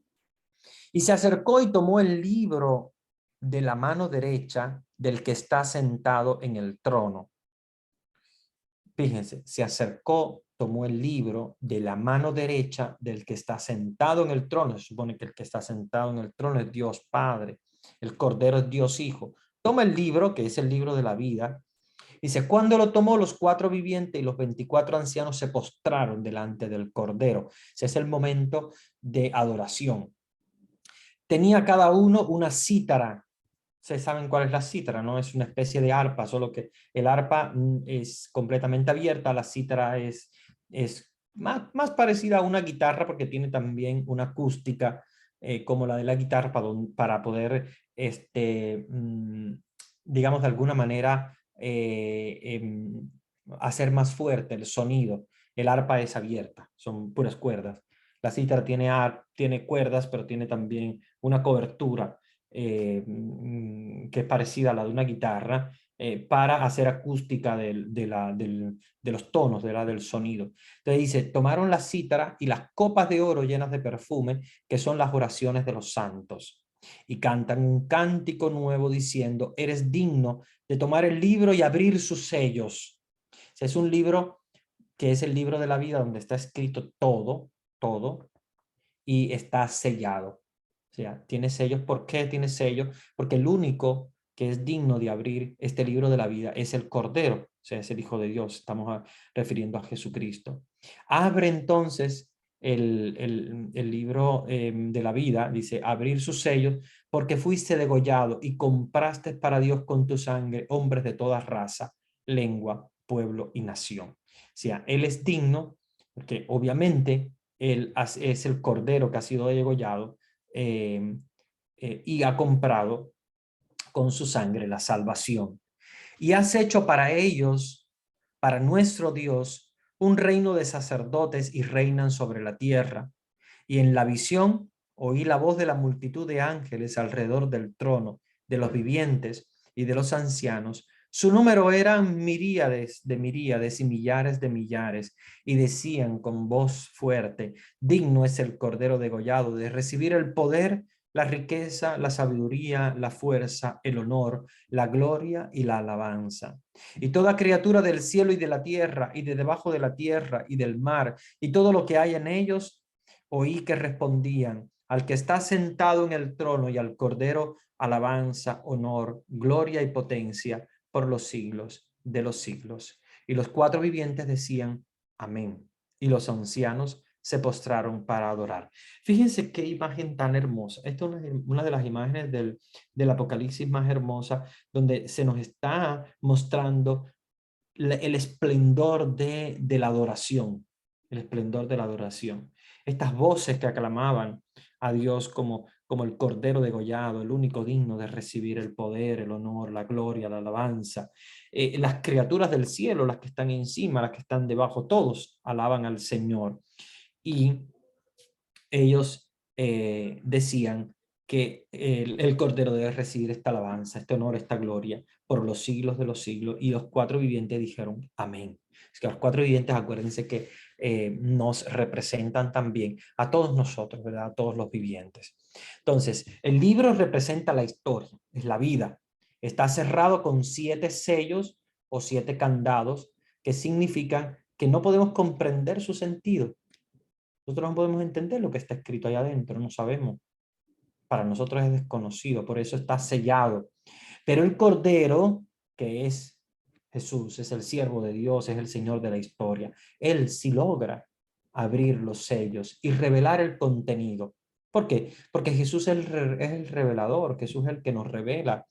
Y se acercó y tomó el libro de la mano derecha del que está sentado en el trono. Fíjense, se acercó, tomó el libro de la mano derecha del que está sentado en el trono. Se supone que el que está sentado en el trono es Dios Padre, el Cordero es Dios Hijo. Toma el libro, que es el libro de la vida. Dice, cuando lo tomó, los 4 vivientes y los 24 ancianos se postraron delante del Cordero. Ese es el momento de adoración. Tenía cada uno una cítara. Ustedes saben cuál es la cítara, ¿no? Es una especie de arpa, solo que el arpa es completamente abierta, la cítara es más parecida a una guitarra porque tiene también una acústica como la de la guitarra para poder, digamos, de alguna manera hacer más fuerte el sonido. El arpa es abierta, son puras cuerdas. La cítara tiene cuerdas, pero tiene también una cobertura que es parecida a la de una guitarra, para hacer acústica de los tonos, del sonido. Entonces dice, tomaron la cítara y las copas de oro llenas de perfume, que son las oraciones de los santos, y cantan un cántico nuevo diciendo, eres digno de tomar el libro y abrir sus sellos. O sea, es un libro que es el libro de la vida donde está escrito todo, y está sellado. O sea, tiene sellos. ¿Por qué tiene sellos? Porque el único que es digno de abrir este libro de la vida es el Cordero, o sea, es el Hijo de Dios. Estamos refiriendo a Jesucristo. Abre entonces el libro de la vida, dice, abrir sus sellos, porque fuiste degollado y compraste para Dios con tu sangre hombres de toda raza, lengua, pueblo y nación. O sea, Él es digno, porque obviamente Él es el Cordero que ha sido degollado, y ha comprado con su sangre la salvación. Y has hecho para ellos, para nuestro Dios, un reino de sacerdotes y reinan sobre la tierra. Y en la visión oí la voz de la multitud de ángeles alrededor del trono, de los vivientes y de los ancianos. Su número eran miríades de miríades y millares de millares, y decían con voz fuerte, digno es el Cordero degollado de recibir el poder, la riqueza, la sabiduría, la fuerza, el honor, la gloria y la alabanza. Y toda criatura del cielo y de la tierra, y de debajo de la tierra y del mar, y todo lo que hay en ellos, oí que respondían, al que está sentado en el trono y al Cordero, alabanza, honor, gloria y potencia por los siglos de los siglos. Y los 4 vivientes decían, amén. Y los ancianos se postraron para adorar. Fíjense qué imagen tan hermosa. Esta es una de las imágenes del Apocalipsis más hermosa, donde se nos está mostrando el esplendor de la adoración, el esplendor de la adoración. Estas voces que aclamaban a Dios como el Cordero degollado, el único digno de recibir el poder, el honor, la gloria, la alabanza. Las criaturas del cielo, las que están encima, las que están debajo, todos alaban al Señor. Y ellos decían que el Cordero debe recibir esta alabanza, este honor, esta gloria por los siglos de los siglos. Y los 4 vivientes dijeron amén. Es que los 4 vivientes, acuérdense que nos representan también a todos nosotros, ¿verdad? A todos los vivientes. Entonces, el libro representa la historia, es la vida. Está cerrado con 7 sellos o 7 candados que significan que no podemos comprender su sentido. Nosotros no podemos entender lo que está escrito ahí adentro, no sabemos. Para nosotros es desconocido, por eso está sellado. Pero el Cordero, que es Jesús, es el siervo de Dios, es el Señor de la historia, Él sí logra abrir los sellos y revelar el contenido. ¿Por qué? Porque Jesús es el revelador, Jesús es el que nos revela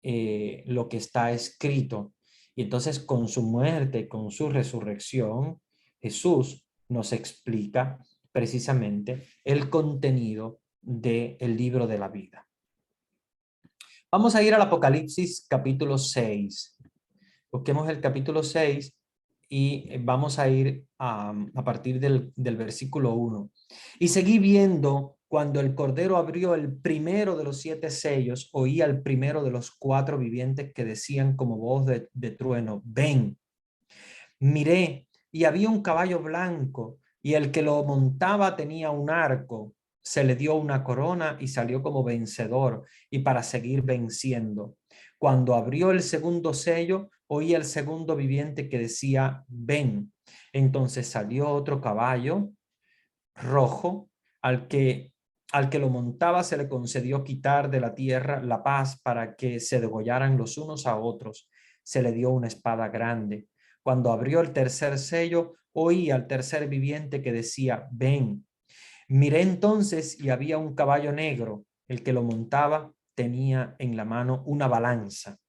lo que está escrito. Y entonces con su muerte, con su resurrección, Jesús nos explica precisamente el contenido del libro de la vida. Vamos a ir al Apocalipsis capítulo 6. Busquemos el capítulo 6 y vamos a ir a partir del versículo 1. Y seguí viendo cuando el Cordero abrió el primero de los 7 sellos, oí al primero de los 4 vivientes que decían como voz de trueno, ven. Miré y había un caballo blanco y el que lo montaba tenía un arco. Se le dio una corona y salió como vencedor y para seguir venciendo. Cuando abrió el segundo sello, oí al segundo viviente que decía, ven. Entonces salió otro caballo rojo al que lo montaba se le concedió quitar de la tierra la paz para que se degollaran los unos a otros. Se le dio una espada grande. Cuando abrió el tercer sello, oí al tercer viviente que decía, ven. Miré entonces y había un caballo negro. El que lo montaba tenía en la mano una balanza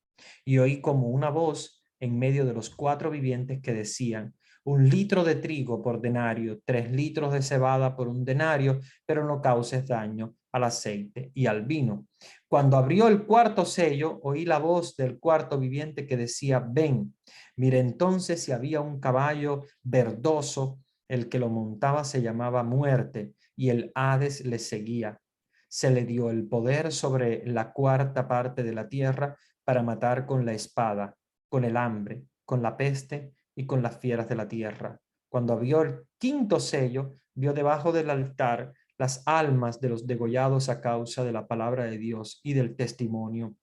y oí como una voz en medio de los 4 vivientes que decían, 1 litro de trigo por denario, 3 litros de cebada por 1 denario, pero no causes daño al aceite y al vino. Cuando abrió el cuarto sello, oí la voz del cuarto viviente que decía, ven. Miré entonces si había un caballo verdoso, el que lo montaba se llamaba Muerte, y el Hades le seguía. Se le dio el poder sobre la cuarta parte de la tierra para matar con la espada, con el hambre, con la peste y con las fieras de la tierra. Cuando abrió el quinto sello, vio debajo del altar las almas de los degollados a causa de la palabra de Dios y del testimonio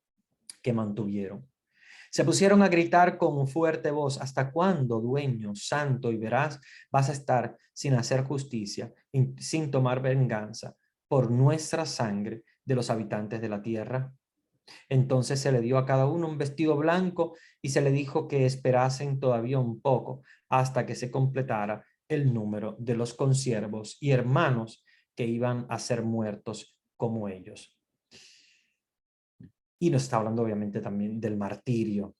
que mantuvieron. Se pusieron a gritar con fuerte voz, ¿hasta cuándo, dueño, santo y veraz, vas a estar sin hacer justicia, sin tomar venganza por nuestra sangre de los habitantes de la tierra? Entonces se le dio a cada uno un vestido blanco y se le dijo que esperasen todavía un poco hasta que se completara el número de los consiervos y hermanos que iban a ser muertos como ellos. Y nos está hablando obviamente también del martirio.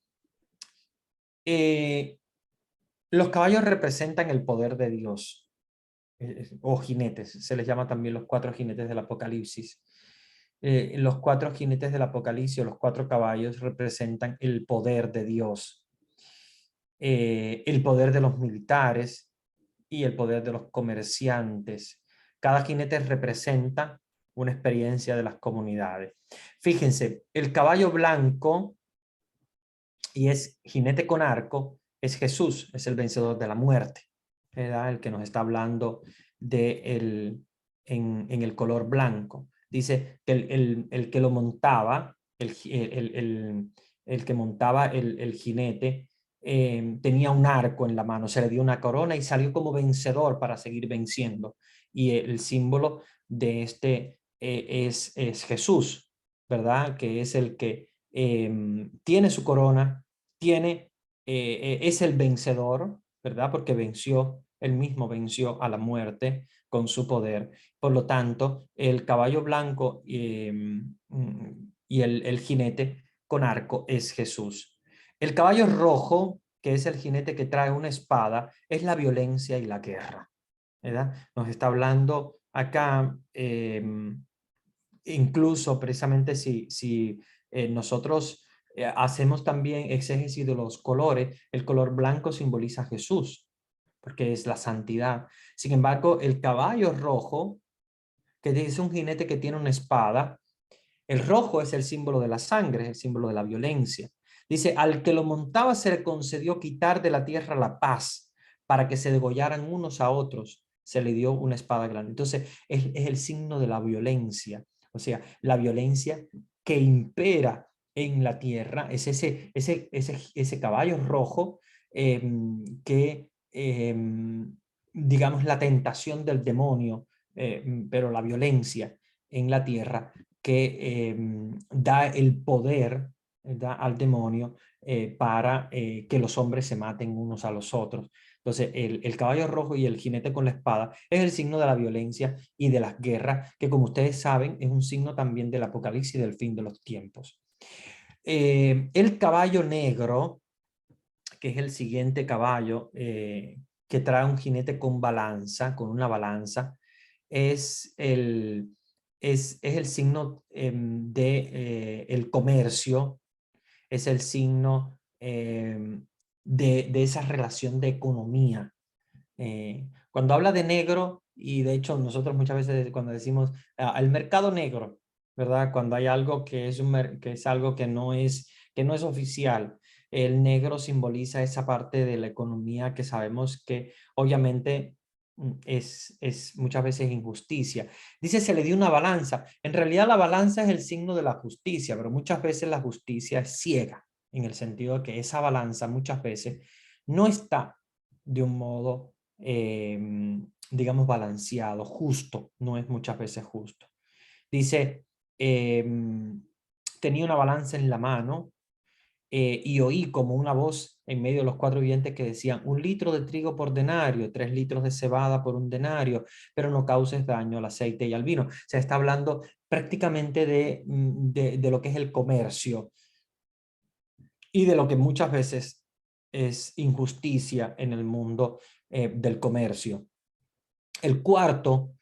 Los caballos representan el poder de Dios, o jinetes, se les llama también los 4 jinetes del Apocalipsis. Los 4 jinetes del Apocalipsis, o los 4 caballos, representan el poder de Dios, el poder de los militares y el poder de los comerciantes. Cada jinete representa una experiencia de las comunidades. Fíjense, el caballo blanco, y es jinete con arco, es Jesús, es el vencedor de la muerte, ¿verdad? El que nos está hablando en el color blanco. Dice que el que lo montaba, el que montaba el jinete, tenía un arco en la mano, se le dio una corona y salió como vencedor para seguir venciendo. Y el símbolo de este es Jesús, ¿verdad? Que es el que tiene su corona, es el vencedor, ¿verdad? Porque él mismo venció a la muerte con su poder. Por lo tanto, el caballo blanco y el jinete con arco es Jesús. El caballo rojo, que es el jinete que trae una espada, es la violencia y la guerra, ¿verdad? Nos está hablando acá, incluso precisamente si nosotros hacemos también exégesis de los colores, el color blanco simboliza a Jesús, porque es la santidad. Sin embargo, el caballo rojo, que es un jinete que tiene una espada, el rojo es el símbolo de la sangre, es el símbolo de la violencia. Dice, al que lo montaba se le concedió quitar de la tierra la paz para que se degollaran unos a otros. Se le dio una espada grande. Entonces, es el signo de la violencia. O sea, la violencia que impera en la tierra es ese caballo rojo que, digamos, la tentación del demonio, pero la violencia en la tierra que da el poder, da al demonio para que los hombres se maten unos a los otros. Entonces, el caballo rojo y el jinete con la espada es el signo de la violencia y de las guerras, que como ustedes saben, es un signo también del apocalipsis y del fin de los tiempos. El caballo negro, que es el siguiente caballo, que trae un jinete con balanza, con una balanza, es el signo de el comercio, es el signo de esa relación de economía. Cuando habla de negro, y de hecho nosotros muchas veces cuando decimos el mercado negro, ¿verdad? Cuando hay algo que es, que es algo que no es oficial, el negro simboliza esa parte de la economía que sabemos que obviamente es muchas veces injusticia. Dice, se le dio una balanza. En realidad la balanza es el signo de la justicia, pero muchas veces la justicia es ciega, en el sentido de que esa balanza muchas veces no está de un modo, digamos, balanceado, justo, no es muchas veces justo. Dice, tenía una balanza en la mano y oí como una voz en medio de los cuatro vivientes que decían, 1 litro de trigo por denario, 3 litros de cebada por 1 denario, pero no causes daño al aceite y al vino. O sea, está hablando prácticamente de lo que es el comercio y de lo que muchas veces es injusticia en el mundo del comercio. El cuarto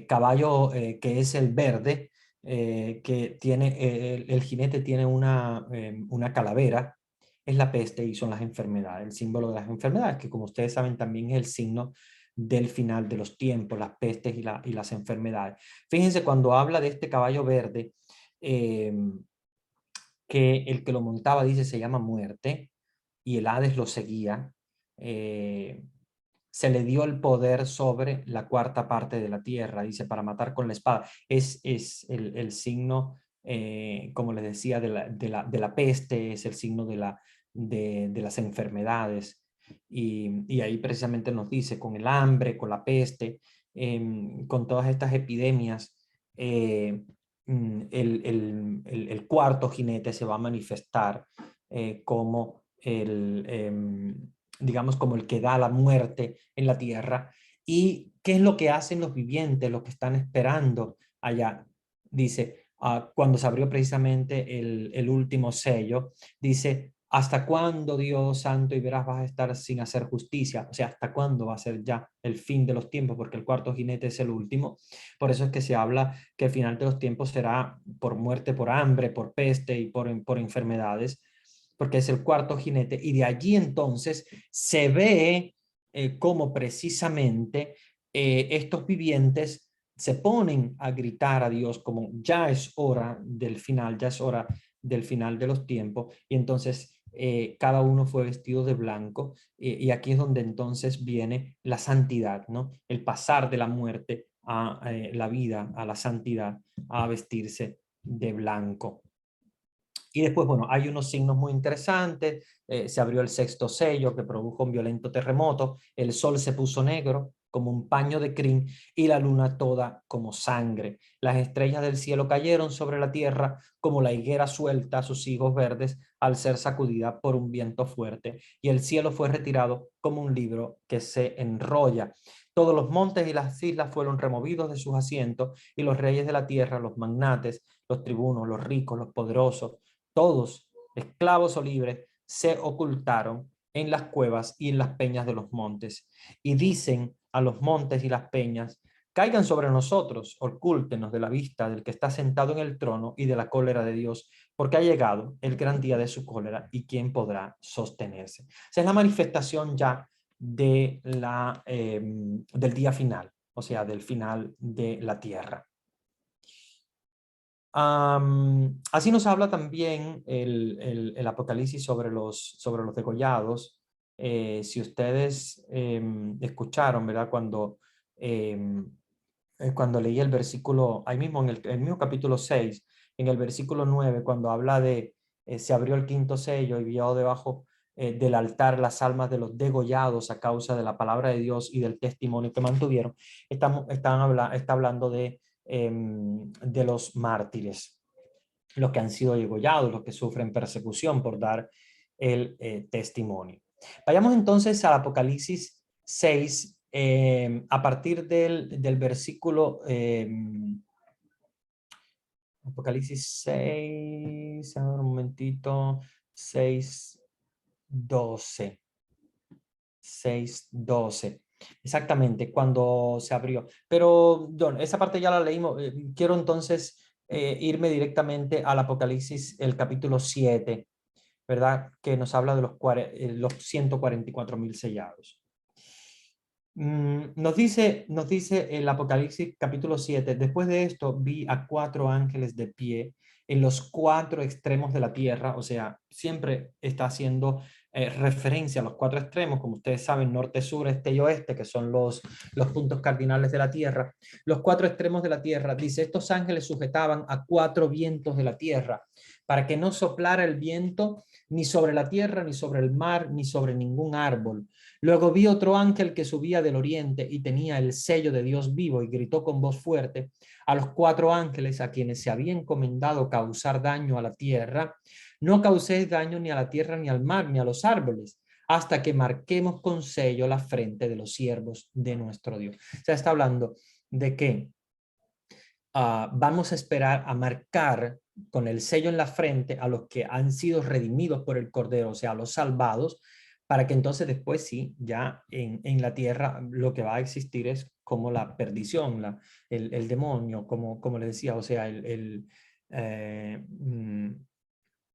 caballo, que es el verde, que tiene, el jinete tiene una calavera, es la peste y son las enfermedades, el símbolo de las enfermedades, que como ustedes saben también es el signo del final de los tiempos, las pestes y las enfermedades. Fíjense cuando habla de este caballo verde, eh, que el que lo montaba dice se llama muerte y el Hades lo seguía. Se le dio el poder sobre la cuarta parte de la tierra, dice, para matar con la espada. Es el signo, como les decía, de la peste, es el signo de las enfermedades. Y ahí precisamente nos dice, con el hambre, con la peste, con todas estas epidemias, el cuarto jinete se va a manifestar como digamos, como el que da la muerte en la tierra. ¿Y qué es lo que hacen los vivientes, los que están esperando allá? Dice, cuando se abrió precisamente el último sello, dice, ¿hasta cuándo, Dios santo y verás, vas a estar sin hacer justicia? O sea, ¿hasta cuándo va a ser ya el fin de los tiempos? Porque el cuarto jinete es el último. Por eso es que se habla que el final de los tiempos será por muerte, por hambre, por peste y por enfermedades, porque es el cuarto jinete. Y de allí entonces se ve cómo precisamente estos vivientes se ponen a gritar a Dios como ya es hora del final, ya es hora del final de los tiempos. Y entonces cada uno fue vestido de blanco y aquí es donde entonces viene la santidad, ¿no? El pasar de la muerte a la vida, a la santidad, a vestirse de blanco. Y después, bueno, hay unos signos muy interesantes. Se abrió el sexto sello que produjo un violento terremoto. El sol se puso negro como un paño de crin y la luna toda como sangre. Las estrellas del cielo cayeron sobre la tierra como la higuera suelta a sus higos verdes al ser sacudida por un viento fuerte. Y el cielo fue retirado como un libro que se enrolla. Todos los montes y las islas fueron removidos de sus asientos y los reyes de la tierra, los magnates, los tribunos, los ricos, los poderosos, todos, esclavos o libres, se ocultaron en las cuevas y en las peñas de los montes. Y dicen a los montes y las peñas, caigan sobre nosotros, ocúltenos de la vista del que está sentado en el trono y de la cólera de Dios, porque ha llegado el gran día de su cólera y quién podrá sostenerse. Esa es la manifestación ya del día final, o sea, del final de la tierra. Así nos habla también el Apocalipsis sobre los degollados. Si ustedes escucharon, ¿verdad? Cuando leí el versículo, ahí mismo en el mismo capítulo 6, en el versículo 9, cuando habla de se abrió el quinto sello y vio debajo del altar las almas de los degollados a causa de la palabra de Dios y del testimonio que mantuvieron, está hablando de los mártires, los que han sido degollados, los que sufren persecución por dar el testimonio. Vayamos entonces al Apocalipsis 6, a partir del versículo Apocalipsis 6, a ver un momentito, 6:12. 6:12. Exactamente, cuando se abrió. Pero, bueno, esa parte ya la leímos. Quiero entonces irme directamente al Apocalipsis, el capítulo 7, ¿verdad? Que nos habla de los 144.000 sellados. Nos dice el Apocalipsis capítulo 7, después de esto vi a 4 ángeles de pie en los 4 extremos de la tierra, o sea, siempre está haciendo referencia a los 4 extremos, como ustedes saben, norte, sur, este y oeste, que son los puntos cardinales de la tierra. Los 4 extremos de la tierra, dice, estos ángeles sujetaban a 4 vientos de la tierra, para que no soplara el viento ni sobre la tierra, ni sobre el mar, ni sobre ningún árbol. Luego vi otro ángel que subía del oriente y tenía el sello de Dios vivo y gritó con voz fuerte a los 4 ángeles a quienes se había encomendado causar daño a la tierra: no causéis daño ni a la tierra, ni al mar, ni a los árboles, hasta que marquemos con sello la frente de los siervos de nuestro Dios. O sea, está hablando de que vamos a esperar a marcar con el sello en la frente a los que han sido redimidos por el Cordero, o sea, a los salvados, para que entonces después sí, ya en la tierra lo que va a existir es como la perdición, el demonio, como le decía, o sea, el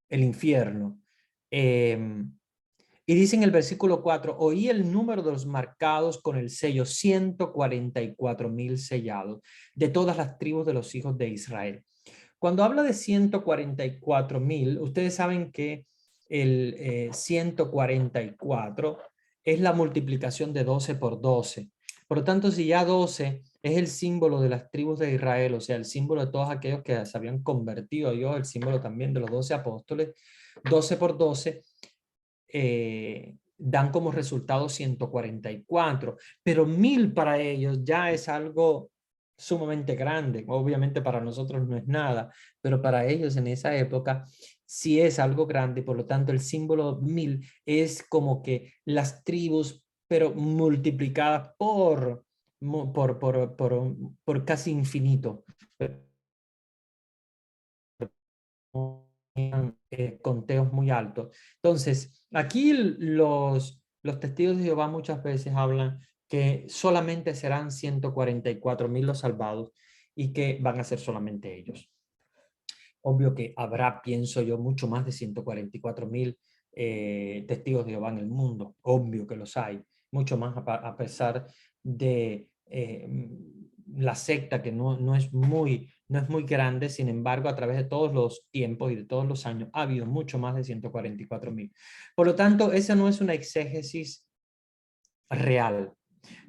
infierno. Y dice en el versículo 4, oí el número de los marcados con el sello, 144.000 sellados, de todas las tribus de los hijos de Israel. Cuando habla de 144.000, ustedes saben que el 144 es la multiplicación de 12 por 12. Por lo tanto, si ya 12 es el símbolo de las tribus de Israel, o sea, el símbolo de todos aquellos que se habían convertido a Dios, el símbolo también de los 12 apóstoles, 12 por 12 dan como resultado 144, pero 1000 para ellos ya es algo sumamente grande. Obviamente para nosotros no es nada, pero para ellos en esa época sí es algo grande. Por lo tanto, el símbolo 1000 es como que las tribus, pero multiplicadas por casi infinito. Conteos muy altos. Entonces, aquí los testigos de Jehová muchas veces hablan que solamente serán 144.000 los salvados y que van a ser solamente ellos. Obvio que habrá, pienso yo, mucho más de 144.000 testigos de Jehová en el mundo. Obvio que los hay. Mucho más a pesar de la secta que no es muy grande. Sin embargo, a través de todos los tiempos y de todos los años ha habido mucho más de 144.000. Por lo tanto, esa no es una exégesis real.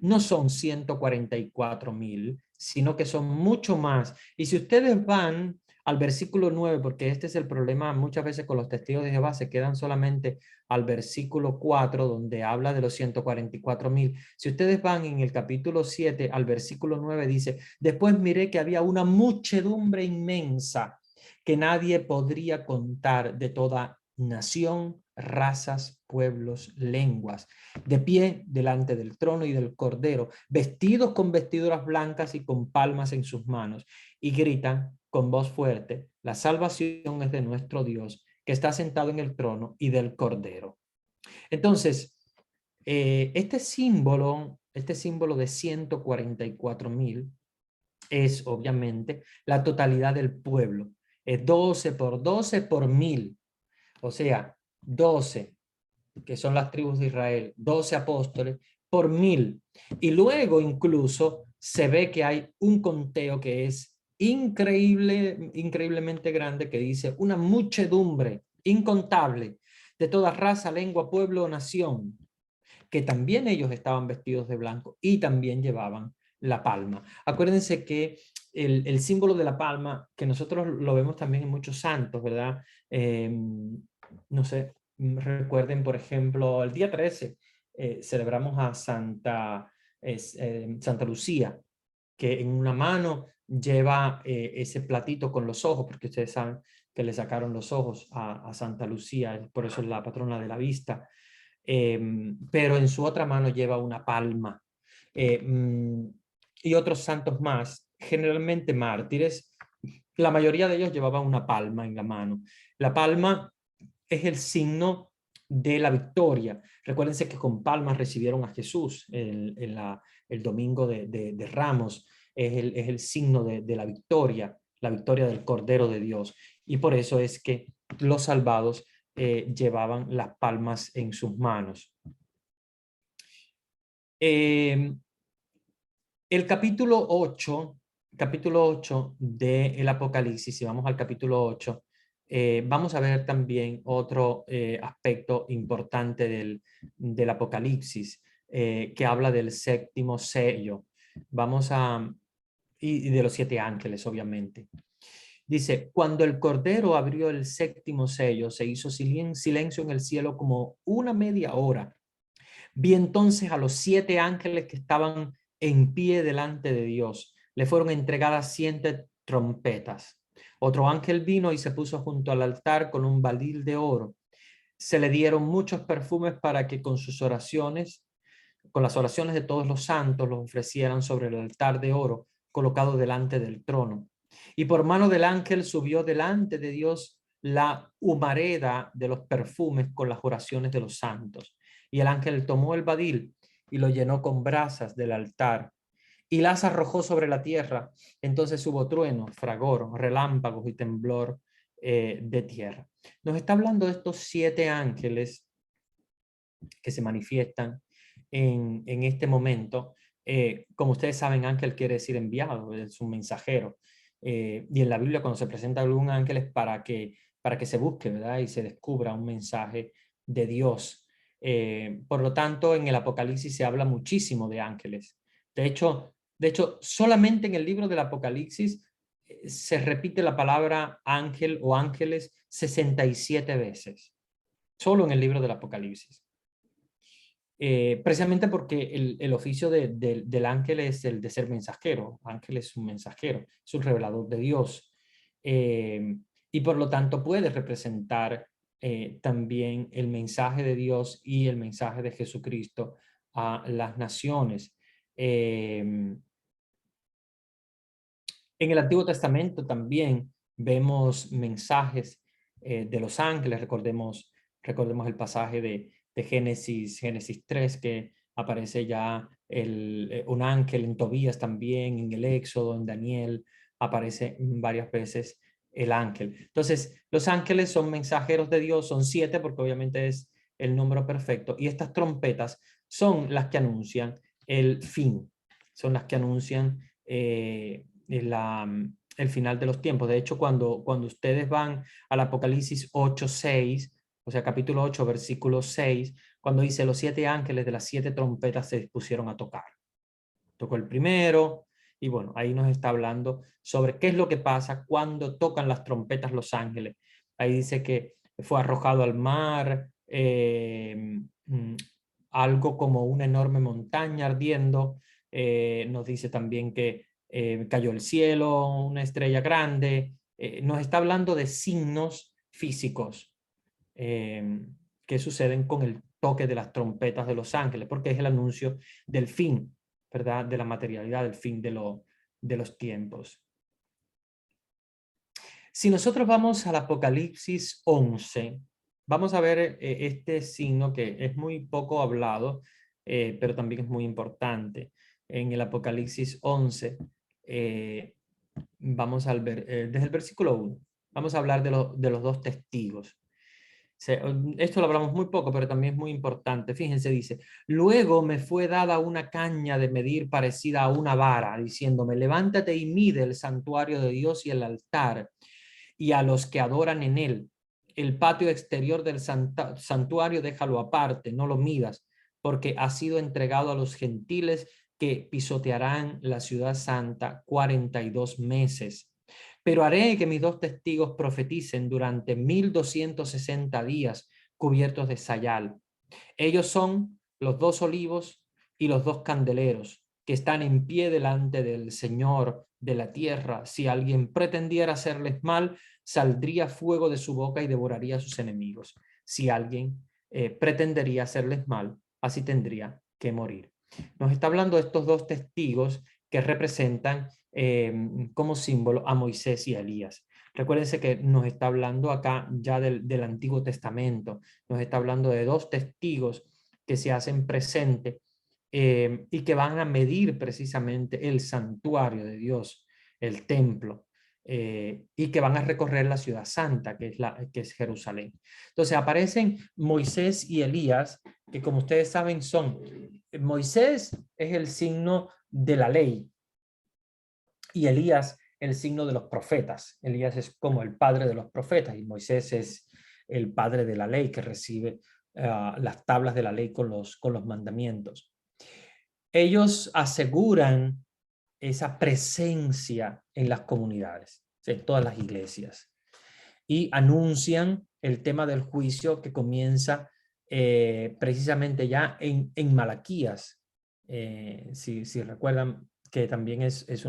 No son 144.000, sino que son mucho más. Y si ustedes van al versículo 9, porque este es el problema muchas veces con los testigos de Jehová, se quedan solamente al versículo 4, donde habla de los 144.000. Si ustedes van en el capítulo 7 al versículo 9, dice, después miré que había una muchedumbre inmensa que nadie podría contar, de toda nación, razas, pueblos, lenguas, de pie delante del trono y del Cordero, vestidos con vestiduras blancas y con palmas en sus manos, y gritan con voz fuerte, la salvación es de nuestro Dios, que está sentado en el trono, y del Cordero. Entonces, este símbolo de 144.000 es obviamente la totalidad del pueblo. Es 12 por 12 por 1000. O sea, 12 que son las tribus de Israel, 12 apóstoles por 1000. Y luego incluso se ve que hay un conteo que es increíblemente grande, que dice una muchedumbre incontable de toda raza, lengua, pueblo o nación, que también ellos estaban vestidos de blanco y también llevaban la palma. Acuérdense que el símbolo de la palma, que nosotros lo vemos también en muchos santos, ¿verdad? No sé, recuerden, por ejemplo, el día 13 celebramos a Santa Lucía, que en una mano lleva ese platito con los ojos, porque ustedes saben que le sacaron los ojos a Santa Lucía, por eso es la patrona de la vista. Pero en su otra mano lleva una palma. Y otros santos más, generalmente mártires, la mayoría de ellos llevaban una palma en la mano. La palma es el signo de la victoria. Recuérdense que con palmas recibieron a Jesús el domingo de Ramos. Es el signo de la victoria del Cordero de Dios. Y por eso es que los salvados llevaban las palmas en sus manos. El capítulo 8 del Apocalipsis, si vamos al capítulo 8, vamos a ver también otro aspecto importante del Apocalipsis, que habla del séptimo sello. Y de los 7 ángeles, obviamente. Dice, cuando el Cordero abrió el séptimo sello, se hizo silencio en el cielo como una media hora. Vi entonces a los 7 ángeles que estaban en pie delante de Dios. Le fueron entregadas 7 trompetas. Otro ángel vino y se puso junto al altar con un badil de oro. Se le dieron muchos perfumes para que con sus oraciones, con las oraciones de todos los santos, los ofrecieran sobre el altar de oro colocado delante del trono. Y por mano del ángel subió delante de Dios la humareda de los perfumes con las oraciones de los santos. Y el ángel tomó el badil y lo llenó con brasas del altar y las arrojó sobre la tierra. Entonces hubo truenos, fragor, relámpagos y temblor de tierra. Nos está hablando de estos 7 ángeles que se manifiestan en este momento. Como ustedes saben, ángel quiere decir enviado, es un mensajero. Y en la Biblia cuando se presenta algún ángel es para que se busque, ¿verdad? Y se descubra un mensaje de Dios. Por lo tanto, en el Apocalipsis se habla muchísimo de ángeles. De hecho, solamente en el libro del Apocalipsis se repite la palabra ángel o ángeles 67 veces. Solo en el libro del Apocalipsis. Precisamente porque el oficio del ángel es el de ser mensajero. Ángel es un mensajero, es un revelador de Dios. Y por lo tanto puede representar también el mensaje de Dios y el mensaje de Jesucristo a las naciones. En el Antiguo Testamento también vemos mensajes de los ángeles. Recordemos el pasaje de Génesis 3, que aparece ya un ángel en Tobías también, en el Éxodo, en Daniel, aparece varias veces el ángel. Entonces, los ángeles son mensajeros de Dios, son 7 porque obviamente es el número perfecto, y estas trompetas son las que anuncian el fin, son las que anuncian el final de los tiempos. De hecho, cuando ustedes van al Apocalipsis 8:6, o sea, capítulo 8, versículo 6, cuando dice los 7 ángeles de las 7 trompetas se dispusieron a tocar. Tocó el primero, y bueno, ahí nos está hablando sobre qué es lo que pasa cuando tocan las trompetas los ángeles. Ahí dice que fue arrojado al mar, algo como una enorme montaña ardiendo. Nos dice también que cayó el cielo, una estrella grande. Nos está hablando de signos físicos que suceden con el toque de las trompetas de los ángeles, porque es el anuncio del fin, ¿verdad? De la materialidad, del fin de los tiempos. Si nosotros vamos al Apocalipsis 11, vamos a ver este signo que es muy poco hablado, pero también es muy importante. En el Apocalipsis 11, vamos a ver, desde el versículo 1, vamos a hablar de los 2 testigos. Esto lo hablamos muy poco, pero también es muy importante. Fíjense, dice, luego me fue dada una caña de medir parecida a una vara, diciéndome, levántate y mide el santuario de Dios y el altar, y a los que adoran en él. El patio exterior del santuario déjalo aparte, no lo midas, porque ha sido entregado a los gentiles que pisotearán la ciudad santa 42 meses. Pero haré que mis 2 testigos profeticen durante 1260 días cubiertos de sayal. Ellos son los 2 olivos y los 2 candeleros que están en pie delante del Señor de la tierra. Si alguien pretendiera hacerles mal, saldría fuego de su boca y devoraría a sus enemigos. Si alguien pretendería hacerles mal, así tendría que morir. Nos está hablando de estos 2 testigos que representan como símbolo a Moisés y a Elías. Recuérdense que nos está hablando acá ya del Antiguo Testamento, nos está hablando de 2 testigos que se hacen presente y que van a medir precisamente el santuario de Dios, el templo. y que van a recorrer la ciudad santa, que es Jerusalén. Entonces aparecen Moisés y Elías, que como ustedes saben Moisés es el signo de la ley y Elías el signo de los profetas. Elías es como el padre de los profetas y Moisés es el padre de la ley que recibe las tablas de la ley con los mandamientos. Ellos aseguran esa presencia en las comunidades, en todas las iglesias, y anuncian el tema del juicio que comienza precisamente ya en Malaquías. Si recuerdan que también es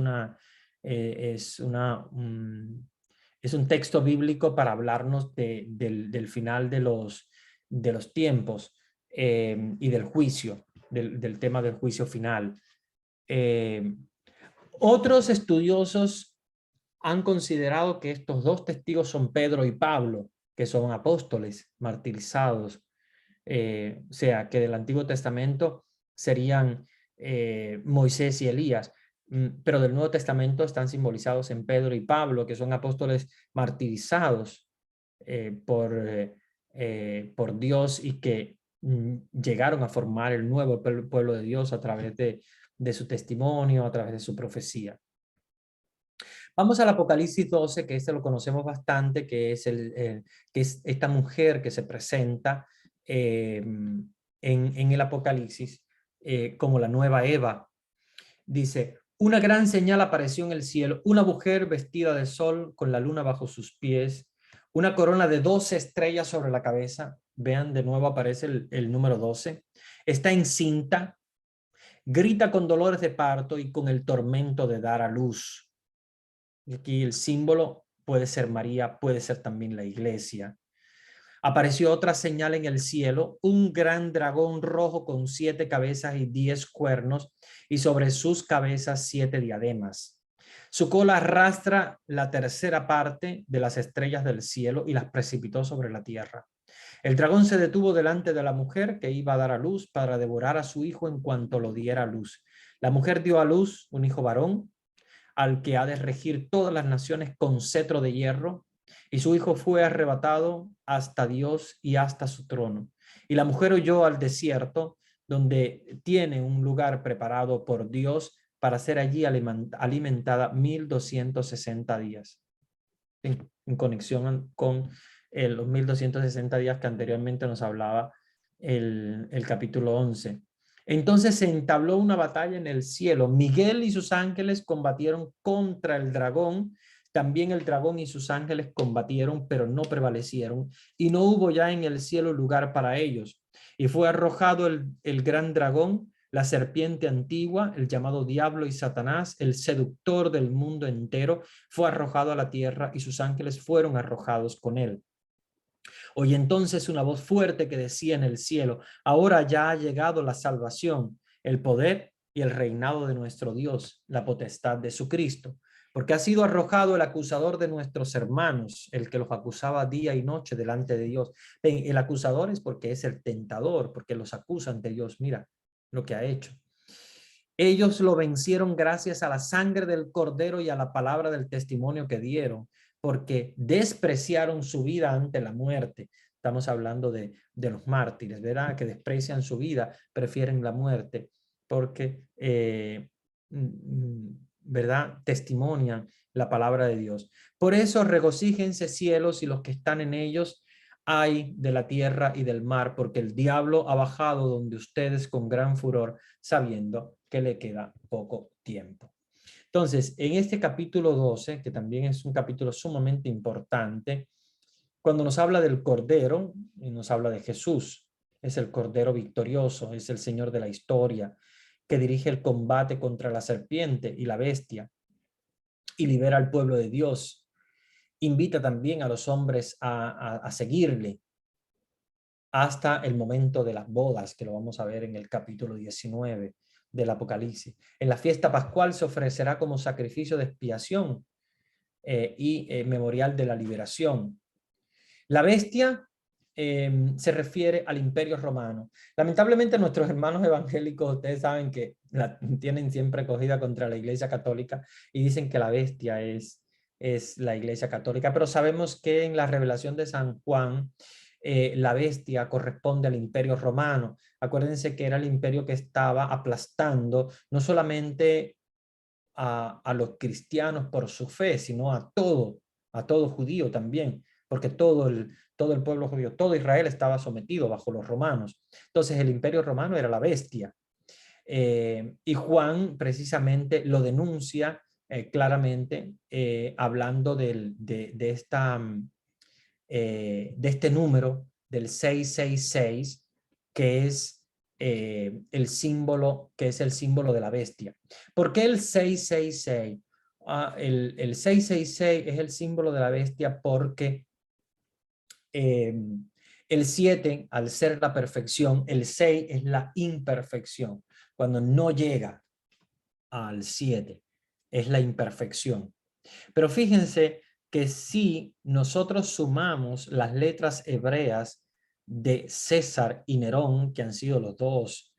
un texto bíblico para hablarnos del final de los tiempos y del juicio, del tema del juicio final. Otros estudiosos han considerado que estos dos testigos son Pedro y Pablo, que son apóstoles martirizados, o sea, que del Antiguo Testamento serían Moisés y Elías, pero del Nuevo Testamento están simbolizados en Pedro y Pablo, que son apóstoles martirizados por Dios y que llegaron a formar el nuevo pueblo de Dios a través de su testimonio, a través de su profecía. Vamos al Apocalipsis 12, que este lo conocemos bastante, que es esta mujer que se presenta en el Apocalipsis como la nueva Eva. Dice, una gran señal apareció en el cielo, una mujer vestida de sol con la luna bajo sus pies, una corona de 12 estrellas sobre la cabeza. Vean, de nuevo aparece el número 12. Está encinta, grita con dolores de parto y con el tormento de dar a luz. Y aquí el símbolo puede ser María, puede ser también la iglesia. Apareció otra señal en el cielo, un gran dragón rojo con 7 cabezas y 10 cuernos, y sobre sus cabezas 7 diademas. Su cola arrastra la tercera parte de las estrellas del cielo y las precipitó sobre la tierra. El dragón se detuvo delante de la mujer que iba a dar a luz para devorar a su hijo en cuanto lo diera a luz. La mujer dio a luz un hijo varón, al que ha de regir todas las naciones con cetro de hierro, y su hijo fue arrebatado hasta Dios y hasta su trono. Y la mujer huyó al desierto, donde tiene un lugar preparado por Dios para ser allí alimentada 1260 días, en conexión con los 1260 días que anteriormente nos hablaba el capítulo 11. Entonces se entabló una batalla en el cielo. Miguel y sus ángeles combatieron contra el dragón. También el dragón y sus ángeles combatieron, pero no prevalecieron. Y no hubo ya en el cielo lugar para ellos. Y fue arrojado el gran dragón, la serpiente antigua, el llamado Diablo y Satanás, el seductor del mundo entero, fue arrojado a la tierra y sus ángeles fueron arrojados con él. Oí entonces una voz fuerte que decía en el cielo, ahora ya ha llegado la salvación, el poder y el reinado de nuestro Dios, la potestad de su Cristo, porque ha sido arrojado el acusador de nuestros hermanos, el que los acusaba día y noche delante de Dios. El acusador es porque es el tentador, porque los acusa ante Dios. Mira lo que ha hecho. Ellos lo vencieron gracias a la sangre del cordero y a la palabra del testimonio que dieron, porque despreciaron su vida ante la muerte. Estamos hablando de los mártires, ¿verdad? Que desprecian su vida, prefieren la muerte, porque, ¿verdad? Testimonian la palabra de Dios. Por eso regocíjense cielos y los que están en ellos, ay de la tierra y del mar, porque el diablo ha bajado donde ustedes con gran furor, sabiendo que le queda poco tiempo. Entonces, en este capítulo 12, que también es un capítulo sumamente importante, cuando nos habla del Cordero, y nos habla de Jesús, es el Cordero victorioso, es el Señor de la historia, que dirige el combate contra la serpiente y la bestia, y libera al pueblo de Dios. Invita también a los hombres a seguirle hasta el momento de las bodas, que lo vamos a ver en el capítulo 19 del Apocalipsis. En la fiesta pascual se ofrecerá como sacrificio de expiación y memorial de la liberación. La bestia se refiere al Imperio Romano. Lamentablemente nuestros hermanos evangélicos, ustedes saben que la tienen siempre cogida contra la Iglesia Católica y dicen que la bestia es es la Iglesia Católica, pero sabemos que en la revelación de San Juan, la bestia corresponde al Imperio Romano. Acuérdense que era el imperio que estaba aplastando no solamente a los cristianos por su fe, sino a todo judío también, porque todo el pueblo judío, todo Israel estaba sometido bajo los romanos. Entonces el Imperio Romano era la bestia. Y Juan precisamente lo denuncia claramente, hablando de este número del 666, que es el símbolo de la bestia. ¿Por qué el 666? El 666 es el símbolo de la bestia porque el 7, al ser la perfección, el 6 es la imperfección. Cuando no llega al 7, es la imperfección. Pero fíjense que si nosotros sumamos las letras hebreas de César y Nerón, que han sido los dos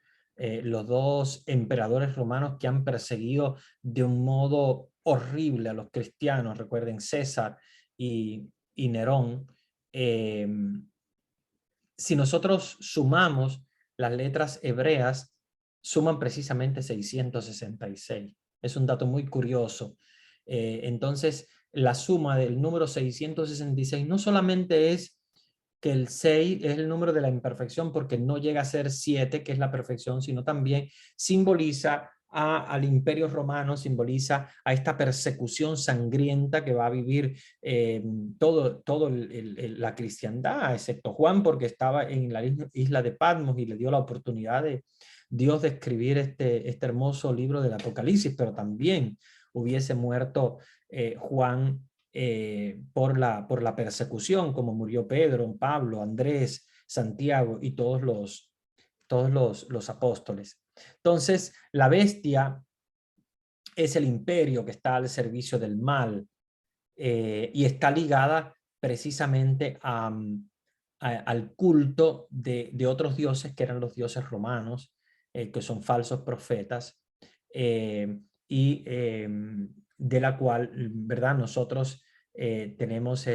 emperadores romanos que han perseguido de un modo horrible a los cristianos, recuerden César y Nerón, eh, si nosotros sumamos las letras hebreas, suman precisamente 666. Es un dato muy curioso. Entonces, la suma del número 666 no solamente es que el 6 es el número de la imperfección porque no llega a ser 7, que es la perfección, sino también simboliza al Imperio Romano, simboliza a esta persecución sangrienta que va a vivir todo la cristiandad, excepto Juan, porque estaba en la isla de Patmos y le dio la oportunidad de Dios de escribir este hermoso libro del Apocalipsis, pero también hubiese muerto Juan por la persecución, como murió Pedro, Pablo, Andrés, Santiago y todos los apóstoles. Entonces, la bestia es el imperio que está al servicio del mal y está ligada precisamente al culto de otros dioses que eran los dioses romanos, que son falsos profetas, y de la cual, ¿verdad? Nosotros tenemos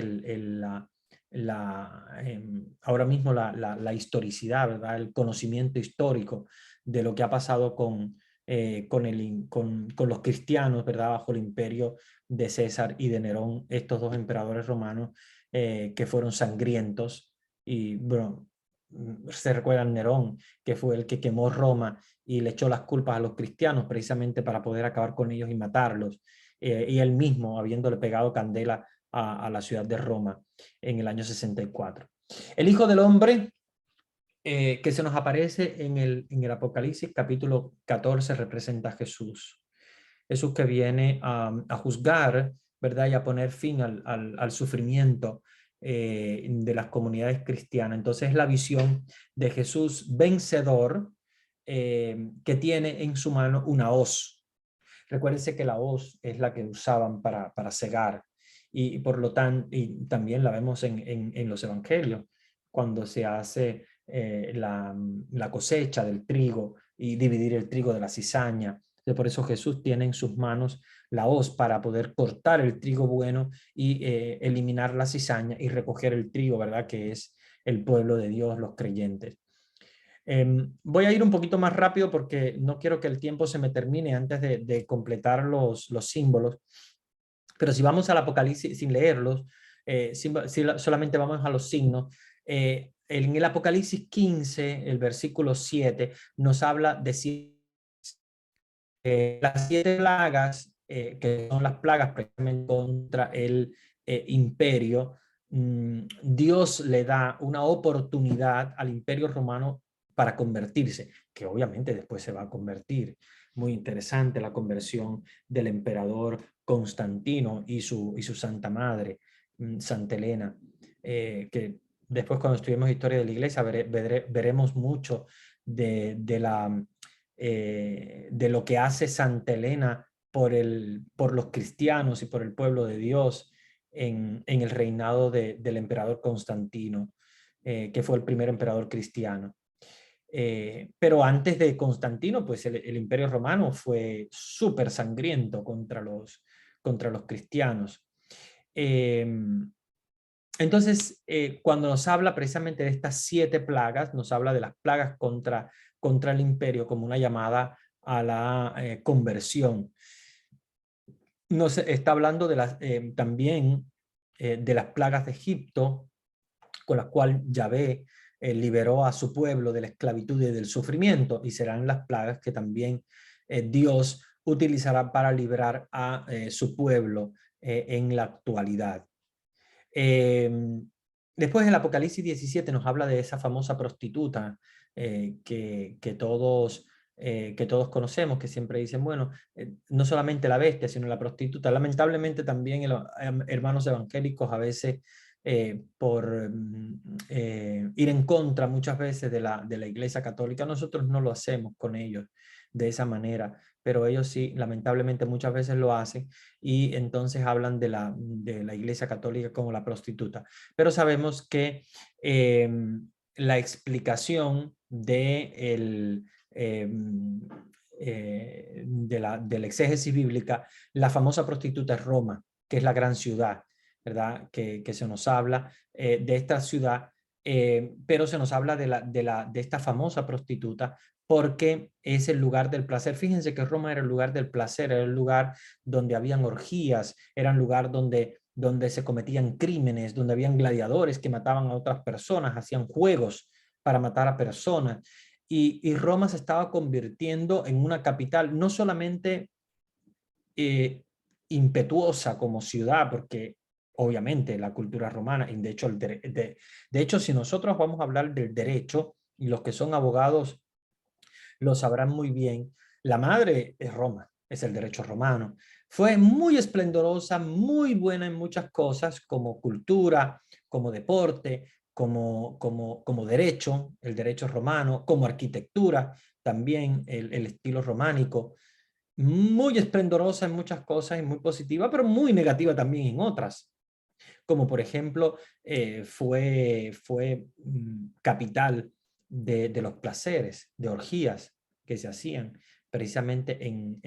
ahora mismo la historicidad, ¿verdad? El conocimiento histórico de lo que ha pasado con los cristianos, ¿verdad? Bajo el imperio de César y de Nerón, estos dos emperadores romanos que fueron sangrientos. Y bueno, se recuerdan Nerón, que fue el que quemó Roma y le echó las culpas a los cristianos precisamente para poder acabar con ellos y matarlos. Y él mismo habiéndole pegado candela a la ciudad de Roma en el año 64. El Hijo del Hombre, que se nos aparece en el Apocalipsis capítulo 14, representa a Jesús. Jesús que viene a juzgar, ¿verdad? Y a poner fin al sufrimiento de las comunidades cristianas. Entonces es la visión de Jesús vencedor que tiene en su mano una hoz. Recuérdense que la hoz es la que usaban para cegar y por lo tanto, y también la vemos en los evangelios, cuando se hace la cosecha del trigo y dividir el trigo de la cizaña. Por eso Jesús tiene en sus manos la hoz para poder cortar el trigo bueno y eliminar la cizaña y recoger el trigo, ¿verdad? Que es el pueblo de Dios, los creyentes. Voy a ir un poquito más rápido porque no quiero que el tiempo se me termine antes de completar los símbolos. Pero si vamos al Apocalipsis sin leerlos, solamente vamos a los signos. En el Apocalipsis 15, el versículo 7, nos habla de las 7 plagas, que son las plagas precisamente contra el imperio. Dios le da una oportunidad al imperio romano para convertirse, que obviamente después se va a convertir. Muy interesante la conversión del emperador Constantino y su santa madre, Santa Elena, que después cuando estudiemos historia de la iglesia veremos mucho de lo que hace Santa Elena por los cristianos y por el pueblo de Dios en el reinado del emperador Constantino, que fue el primer emperador cristiano. Pero antes de Constantino, pues el imperio romano fue súper sangriento contra los cristianos. Entonces, cuando nos habla precisamente de estas 7 plagas, nos habla de las plagas contra el imperio como una llamada a la conversión. Nos está hablando de también de las plagas de Egipto, con las cuales Yahvé liberó a su pueblo de la esclavitud y del sufrimiento, y serán las plagas que también Dios utilizará para liberar a su pueblo en la actualidad. Después el Apocalipsis 17 nos habla de esa famosa prostituta que todos conocemos, que siempre dicen, bueno, no solamente la bestia, sino la prostituta. Lamentablemente también hermanos evangélicos a veces por ir en contra muchas veces de la Iglesia Católica, nosotros no lo hacemos con ellos de esa manera, pero ellos sí, lamentablemente muchas veces lo hacen y entonces hablan de la Iglesia Católica como la prostituta. Pero sabemos que la explicación de la exégesis bíblica, la famosa prostituta es Roma, que es la gran ciudad, ¿verdad? Que se nos habla de esta ciudad, pero se nos habla de esta famosa prostituta porque es el lugar del placer. Fíjense que Roma era el lugar del placer, era el lugar donde habían orgías, era un lugar donde se cometían crímenes, donde habían gladiadores que mataban a otras personas, hacían juegos para matar a personas. Y Roma se estaba convirtiendo en una capital no solamente impetuosa como ciudad, porque obviamente la cultura romana, y de hecho, si nosotros vamos a hablar del derecho, y los que son abogados lo sabrán muy bien, la madre es Roma, es el derecho romano. Fue muy esplendorosa, muy buena en muchas cosas, como cultura, como deporte, como derecho, el derecho romano, como arquitectura, también el estilo románico. Muy esplendorosa en muchas cosas y muy positiva, pero muy negativa también en otras. Como por ejemplo, fue capital de los placeres, de orgías que se hacían precisamente en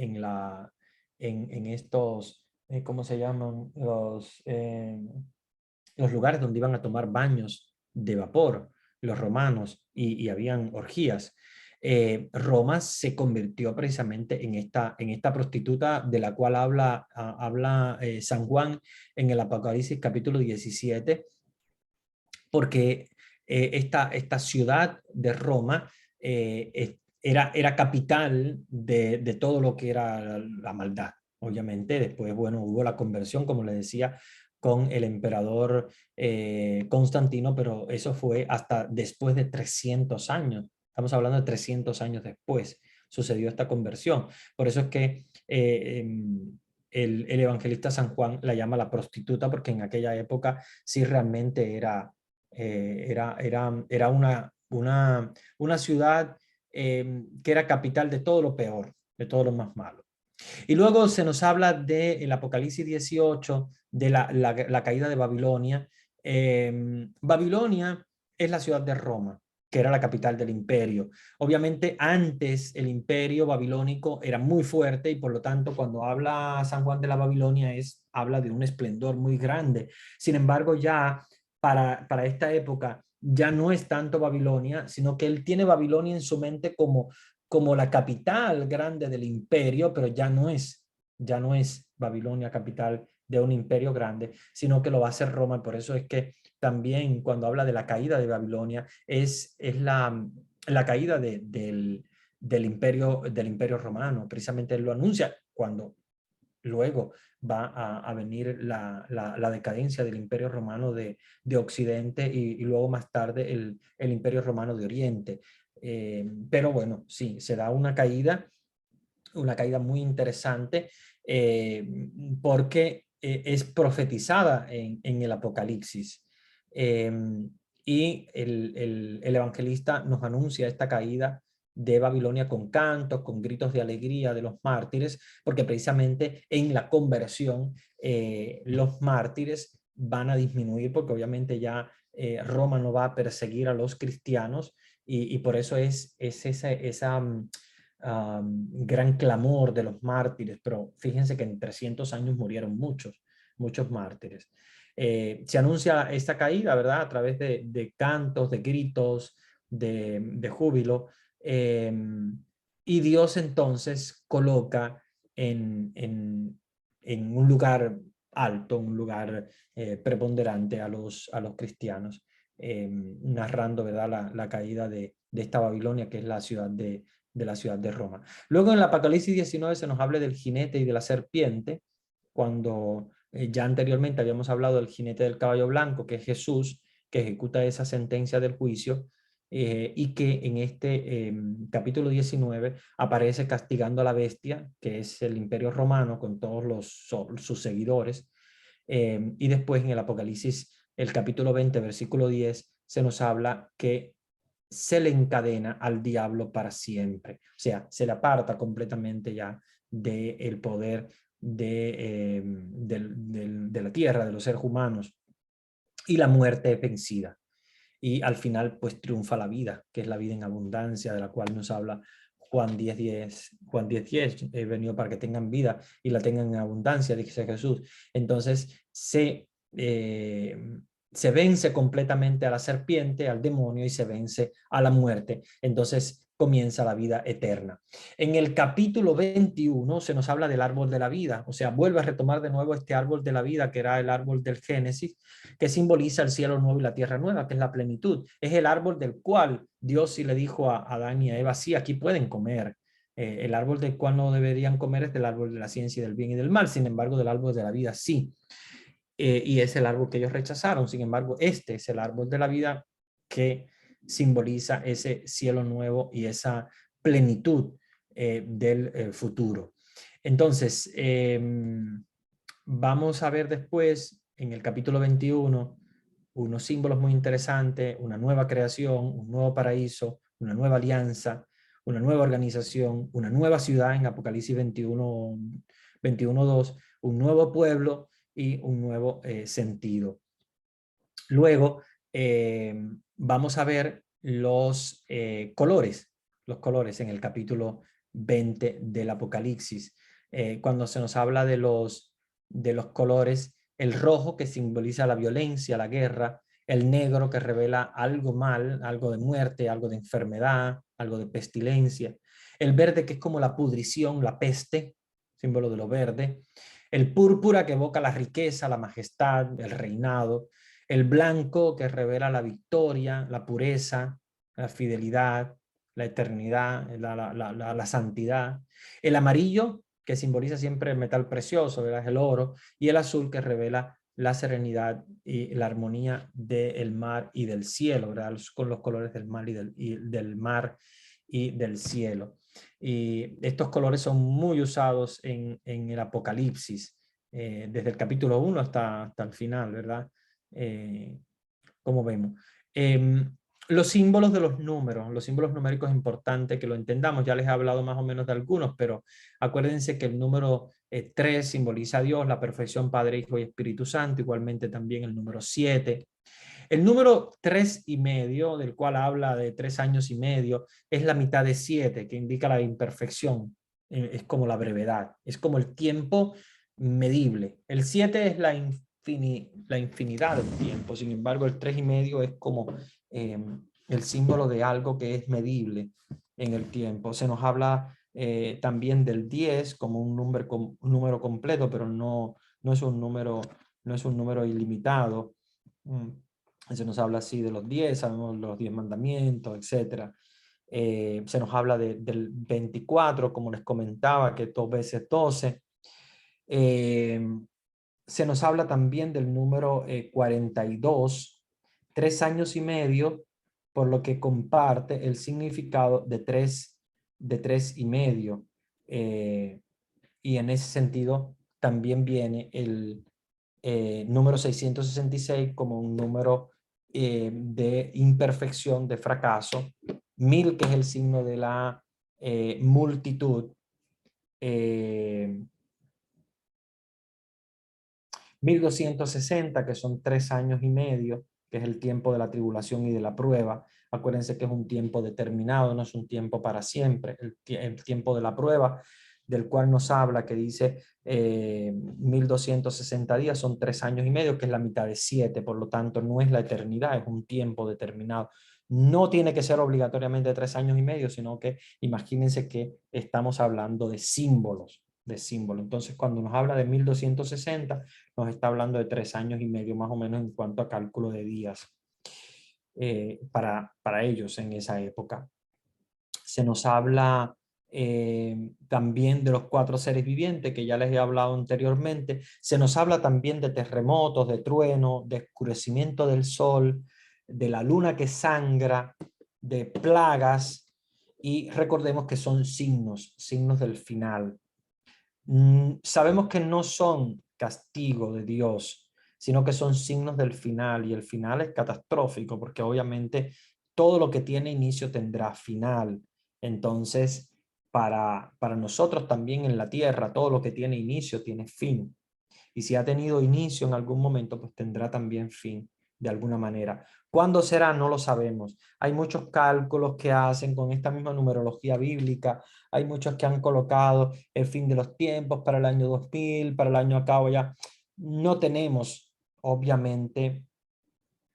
estos, ¿cómo se llaman? Los lugares donde iban a tomar baños de vapor, los romanos, y habían orgías. Roma se convirtió precisamente en esta prostituta de la cual habla San Juan en el Apocalipsis capítulo 17, porque esta ciudad de Roma era capital de todo lo que era la maldad. Obviamente, después, bueno, hubo la conversión, como le decía, con el emperador Constantino, pero eso fue hasta después de 300 años. Estamos hablando de 300 años después sucedió esta conversión. Por eso es que el evangelista San Juan la llama la prostituta, porque en aquella época sí realmente era una ciudad que era capital de todo lo peor, de todo lo más malo. Y luego se nos habla del Apocalipsis 18, de la caída de Babilonia. Babilonia es la ciudad de Roma, que era la capital del imperio. Obviamente antes el imperio babilónico era muy fuerte y por lo tanto cuando habla San Juan de la Babilonia habla de un esplendor muy grande. Sin embargo, ya para esta época ya no es tanto Babilonia, sino que él tiene Babilonia en su mente como la capital grande del imperio, pero ya no es Babilonia capital de un imperio grande, sino que lo va a ser Roma. Por eso es que también cuando habla de la caída de Babilonia es la caída del imperio romano. Precisamente él lo anuncia cuando luego va a venir la decadencia del imperio romano de Occidente y luego más tarde el imperio romano de Oriente. Pero bueno, sí, se da una caída muy interesante porque es profetizada en el Apocalipsis. Eh, y el evangelista nos anuncia esta caída de Babilonia con cantos, con gritos de alegría de los mártires, porque precisamente en la conversión los mártires van a disminuir, porque obviamente ya Roma no va a perseguir a los cristianos y por eso es esa gran clamor de los mártires, pero fíjense que en 300 años murieron muchos, muchos mártires. Se anuncia esta caída, ¿verdad? A través de cantos, de gritos, de júbilo. Y Dios entonces coloca en un lugar alto, un lugar preponderante a los cristianos, narrando, ¿verdad? La caída de esta Babilonia, que es la ciudad de la ciudad de Roma. Luego en el Apocalipsis 19 se nos habla del jinete y de la serpiente, cuando ya anteriormente habíamos hablado del jinete del caballo blanco, que es Jesús, que ejecuta esa sentencia del juicio, y que en este capítulo 19 aparece castigando a la bestia, que es el Imperio Romano con todos sus seguidores. Y después en el Apocalipsis, el capítulo 20, versículo 10, se nos habla que se le encadena al diablo para siempre. O sea, se le aparta completamente ya del poder de la tierra, de los seres humanos, y la muerte es vencida. Y al final, pues triunfa la vida, que es la vida en abundancia, de la cual nos habla Juan 10:10. Juan 10:10, he venido para que tengan vida y la tengan en abundancia, dice Jesús. Entonces, se vence completamente a la serpiente, al demonio, y se vence a la muerte. Entonces comienza la vida eterna. En el capítulo 21 se nos habla del árbol de la vida, o sea, vuelve a retomar de nuevo este árbol de la vida, que era el árbol del Génesis, que simboliza el cielo nuevo y la tierra nueva, que es la plenitud. Es el árbol del cual Dios sí le dijo a Adán y a Eva: sí, aquí pueden comer. El árbol del cual no deberían comer es del árbol de la ciencia y del bien y del mal, sin embargo, del árbol de la vida sí. Y es el árbol que ellos rechazaron. Sin embargo, este es el árbol de la vida que simboliza ese cielo nuevo y esa plenitud del futuro. Entonces, vamos a ver después en el capítulo 21 unos símbolos muy interesantes: una nueva creación, un nuevo paraíso, una nueva alianza, una nueva organización, una nueva ciudad en Apocalipsis 21:2, un nuevo pueblo y un nuevo sentido. Luego vamos a ver los colores en el capítulo 20 del Apocalipsis. Cuando se nos habla de los colores: el rojo, que simboliza la violencia, la guerra; el negro, que revela algo mal, algo de muerte, algo de enfermedad, algo de pestilencia; el verde, que es como la pudrición, la peste, símbolo de lo verde; el púrpura, que evoca la riqueza, la majestad, el reinado; el blanco, que revela la victoria, la pureza, la fidelidad, la eternidad, la santidad; el amarillo, que simboliza siempre el metal precioso, ¿verdad? El oro; y el azul, que revela la serenidad y la armonía del mar y del cielo, ¿verdad? Con los colores del mar del mar y del cielo. Y estos colores son muy usados en el Apocalipsis, desde el capítulo 1 hasta el final, ¿verdad? Como vemos. Los símbolos de los números, los símbolos numéricos, es importante que lo entendamos. Ya les he hablado más o menos de algunos, pero acuérdense que el número 3 simboliza a Dios, la perfección, Padre, Hijo y Espíritu Santo. Igualmente también el número 7. El número 3,5, del cual habla de 3 años y medio, es la mitad de 7, que indica la imperfección. Es como la brevedad, es como el tiempo medible. El 7 es la infinidad del tiempo. Sin embargo, el 3,5 es como el símbolo de algo que es medible en el tiempo. Se nos habla también del 10 como un número completo, pero no es un número ilimitado. Se nos habla así de los 10, sabemos los 10 mandamientos, etc. Se nos habla del 24, como les comentaba, que 2 veces 12. Se nos habla también del número 42, 3 años y medio, por lo que comparte el significado de 3 y medio. Y en ese sentido también viene el número 666 como un número de imperfección, de fracaso; 1000, que es el signo de la multitud; 1260, que son 3 años y medio, que es el tiempo de la tribulación y de la prueba. Acuérdense que es un tiempo determinado, no es un tiempo para siempre. El tiempo de la prueba del cual nos habla, que dice 1260 días, son 3 años y medio, que es la mitad de 7, por lo tanto no es la eternidad, es un tiempo determinado. No tiene que ser obligatoriamente 3 años y medio, sino que imagínense que estamos hablando de símbolos, de símbolos. Entonces, cuando nos habla de 1260, nos está hablando de 3 años y medio más o menos en cuanto a cálculo de días para ellos en esa época. Se nos habla también de los 4 seres vivientes que ya les he hablado anteriormente. Se nos habla también de terremotos, de trueno, de oscurecimiento del sol, de la luna que sangra, de plagas, y recordemos que son signos, signos del final. Sabemos que no son castigo de Dios, sino que son signos del final, y el final es catastrófico porque obviamente todo lo que tiene inicio tendrá final. Entonces, para nosotros también en la tierra, todo lo que tiene inicio tiene fin. Y si ha tenido inicio en algún momento, pues tendrá también fin de alguna manera. ¿Cuándo será? No lo sabemos. Hay muchos cálculos que hacen con esta misma numerología bíblica. Hay muchos que han colocado el fin de los tiempos para el año 2000, para el año acabo ya. No tenemos, obviamente,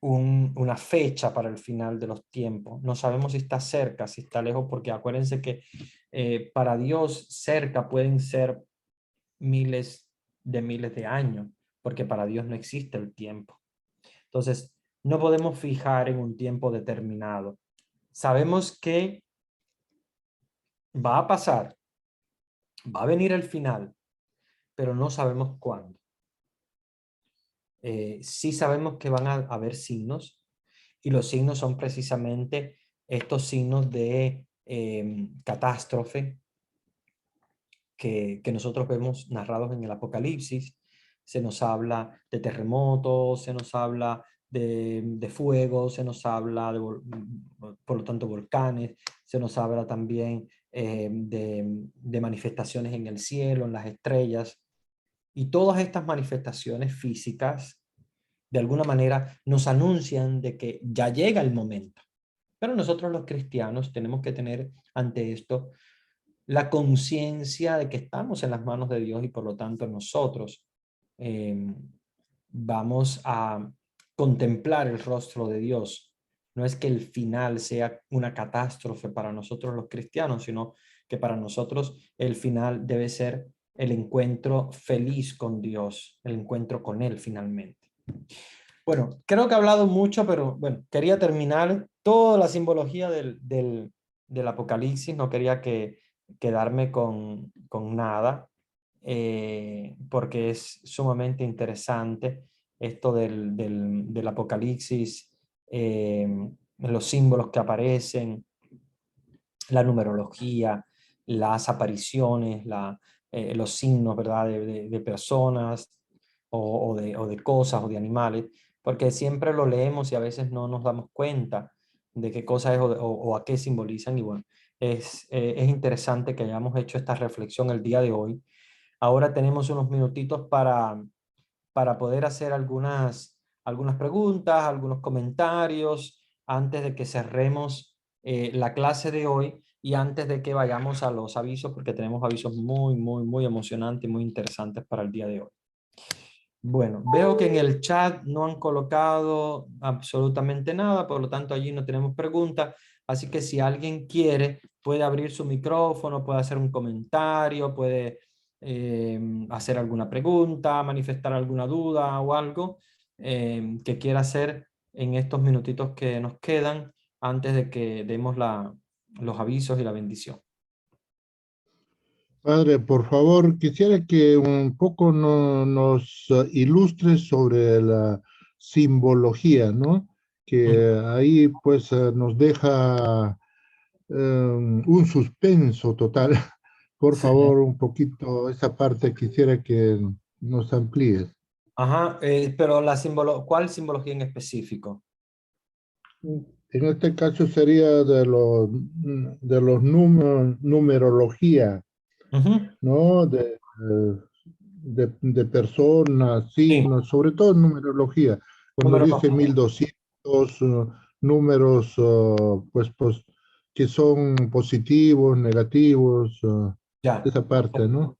una fecha para el final de los tiempos. No sabemos si está cerca, si está lejos, porque acuérdense que para Dios cerca pueden ser miles de años, porque para Dios no existe el tiempo. Entonces, no podemos fijar en un tiempo determinado. Sabemos que va a pasar, va a venir el final, pero no sabemos cuándo. Sí sabemos que van a haber signos, y los signos son precisamente estos signos de catástrofe que nosotros vemos narrados en el Apocalipsis. Se nos habla de terremotos, se nos habla de fuego, se nos habla por lo tanto, volcanes, se nos habla también de manifestaciones en el cielo, en las estrellas, y todas estas manifestaciones físicas de alguna manera nos anuncian de que ya llega el momento. Pero nosotros los cristianos tenemos que tener ante esto la conciencia de que estamos en las manos de Dios, y por lo tanto nosotros vamos a contemplar el rostro de Dios. No es que el final sea una catástrofe para nosotros los cristianos, sino que para nosotros el final debe ser el encuentro feliz con Dios, el encuentro con Él finalmente. Bueno, creo que he hablado mucho, pero bueno, quería terminar toda la simbología del Apocalipsis. No quería quedarme con nada, porque es sumamente interesante esto del Apocalipsis, los símbolos que aparecen, la numerología, las apariciones, los signos, ¿verdad? De personas o de cosas o de animales, porque siempre lo leemos y a veces no nos damos cuenta de qué cosa es o a qué simbolizan. Y bueno, es interesante que hayamos hecho esta reflexión el día de hoy. Ahora tenemos unos minutitos para poder hacer algunas preguntas, algunos comentarios, antes de que cerremos la clase de hoy y antes de que vayamos a los avisos, porque tenemos avisos muy, muy, muy emocionantes y muy interesantes para el día de hoy. Bueno, veo que en el chat no han colocado absolutamente nada, por lo tanto allí no tenemos preguntas, así que si alguien quiere, puede abrir su micrófono, puede hacer un comentario, puede hacer alguna pregunta, manifestar alguna duda o algo que quiera hacer en estos minutitos que nos quedan antes de que demos los avisos y la bendición. Padre, por favor, quisiera que un poco nos ilustre sobre la simbología, ¿no? Que ahí pues nos deja un suspenso total. Por Sí. favor, un poquito esa parte quisiera que nos amplíes. Ajá, pero ¿cuál simbología en específico? En este caso sería de los numerología, Ujú. ¿no? De personas, Sí, signos, sobre todo numerología. Cuando dice numerología. 1200 números, pues, que son positivos, negativos. Ya. esa parte, ¿no?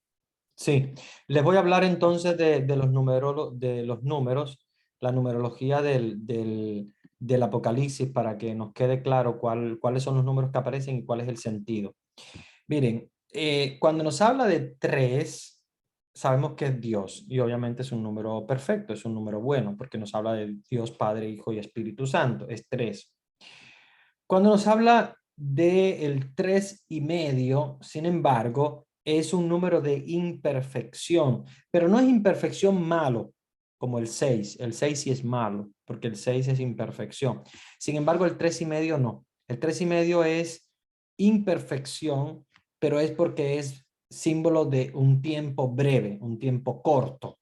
Sí, les voy a hablar entonces de los de los números, la numerología del Apocalipsis para que nos quede claro cuáles son los números que aparecen y cuál es el sentido. Miren, cuando nos habla de 3, sabemos que es Dios y obviamente es un número perfecto, es un número bueno porque nos habla de Dios Padre, Hijo y Espíritu Santo, es 3. Cuando nos habla del 3,5, sin embargo, es un número de imperfección, pero no es imperfección malo como el 6. El 6 sí es malo, porque el 6 es imperfección. Sin embargo, el 3,5 no. El 3,5 es imperfección, pero es porque es símbolo de un tiempo breve, un tiempo corto.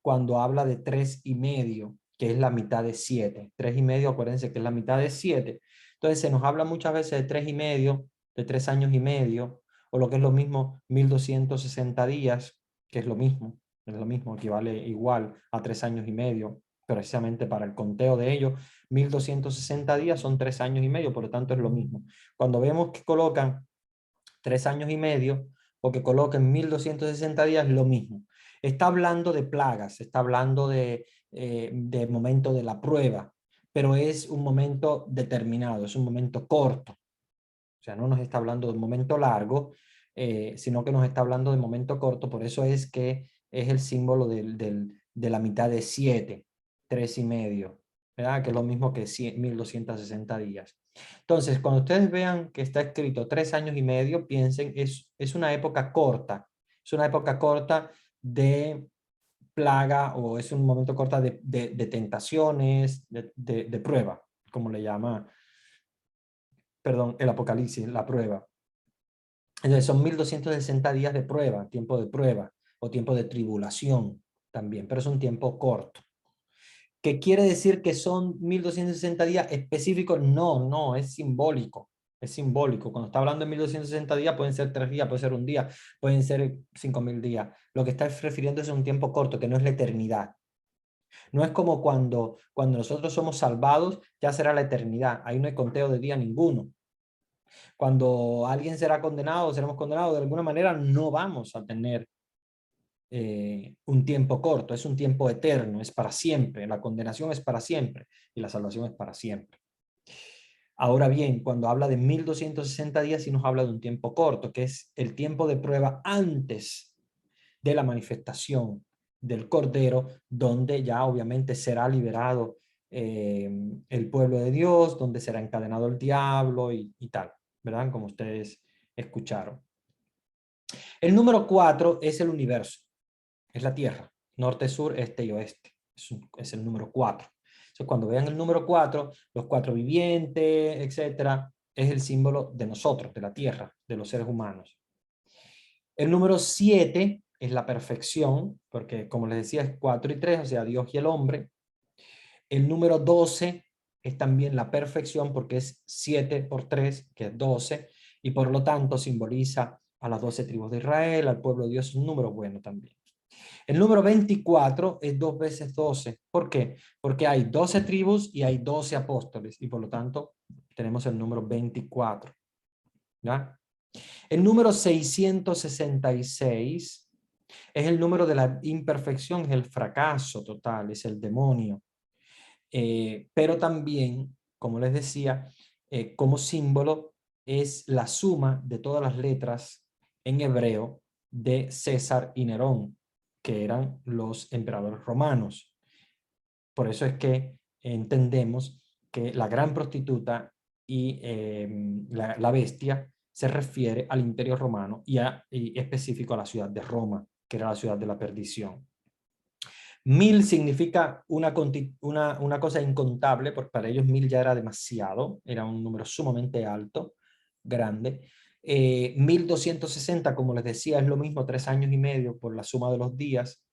Cuando habla de 3,5, que es la mitad de 7. 3,5, acuérdense que es la mitad de 7. Entonces se nos habla muchas veces de 3,5, de 3 años y medio, o lo que es lo mismo, 1260 días, que es lo mismo, equivale igual a 3 años y medio, precisamente para el conteo de ellos, 1260 días son 3 años y medio, por lo tanto es lo mismo. Cuando vemos que colocan 3 años y medio, o que coloquen 1260 días, lo mismo. Está hablando de plagas, está hablando de momento de la prueba, pero es un momento determinado, es un momento corto. O sea, no nos está hablando de un momento largo, sino que nos está hablando de momento corto. Por eso es que es el símbolo de la mitad de 7, 3,5, ¿verdad? Que es lo mismo que 1260 días. Entonces, cuando ustedes vean que está escrito 3 años y medio, piensen, es una época corta. Es una época corta de plaga o es un momento corta de tentaciones, de prueba, como le llama, perdón, el Apocalipsis, la prueba. Entonces son 1260 días de prueba o tiempo de tribulación también, pero es un tiempo corto. ¿Qué quiere decir que son 1260 días específicos? No, no, es simbólico. Es simbólico. Cuando está hablando de 1260 días, pueden ser 3 días, puede ser un día, pueden ser 5000 días. Lo que está refiriendo es a un tiempo corto, que no es la eternidad. No es como cuando nosotros somos salvados, ya será la eternidad. Ahí no hay conteo de día ninguno. Cuando alguien será condenado o seremos condenados de alguna manera, no vamos a tener un tiempo corto, es un tiempo eterno, es para siempre. La condenación es para siempre y la salvación es para siempre. Ahora bien, cuando habla de 1260 días, sí nos habla de un tiempo corto, que es el tiempo de prueba antes de la manifestación del Cordero, donde ya obviamente será liberado el pueblo de Dios, donde será encadenado el diablo y tal, ¿verdad? Como ustedes escucharon. El número 4 es el universo, es la Tierra, norte, sur, este y oeste. Es el número 4. Entonces, cuando vean el número 4, los 4 vivientes, etcétera, es el símbolo de nosotros, de la Tierra, de los seres humanos. El número 7 es la perfección, porque como les decía, es 4 y 3, o sea, Dios y el hombre. El número 12 es también la perfección, porque es 7 por 3, que es 12, y por lo tanto simboliza a las 12 tribus de Israel, al pueblo de Dios, es un número bueno también. El número 24 es 2 veces 12. ¿Por qué? Porque hay 12 tribus y hay 12 apóstoles, y por lo tanto tenemos el número 24. ¿Ya? El número 666 es el número de la imperfección, es el fracaso total, es el demonio. Pero también, como les decía, como símbolo es la suma de todas las letras en hebreo de César y Nerón, que eran los emperadores romanos. Por eso es que entendemos que la gran prostituta y la bestia se refiere al imperio romano y específico a la ciudad de Roma, que era la ciudad de la perdición. 1000 significa una cosa incontable, porque para ellos 1000 ya era demasiado, era un número sumamente alto, grande. 1260, como les decía, es lo mismo, 3 años y medio por la suma de los días,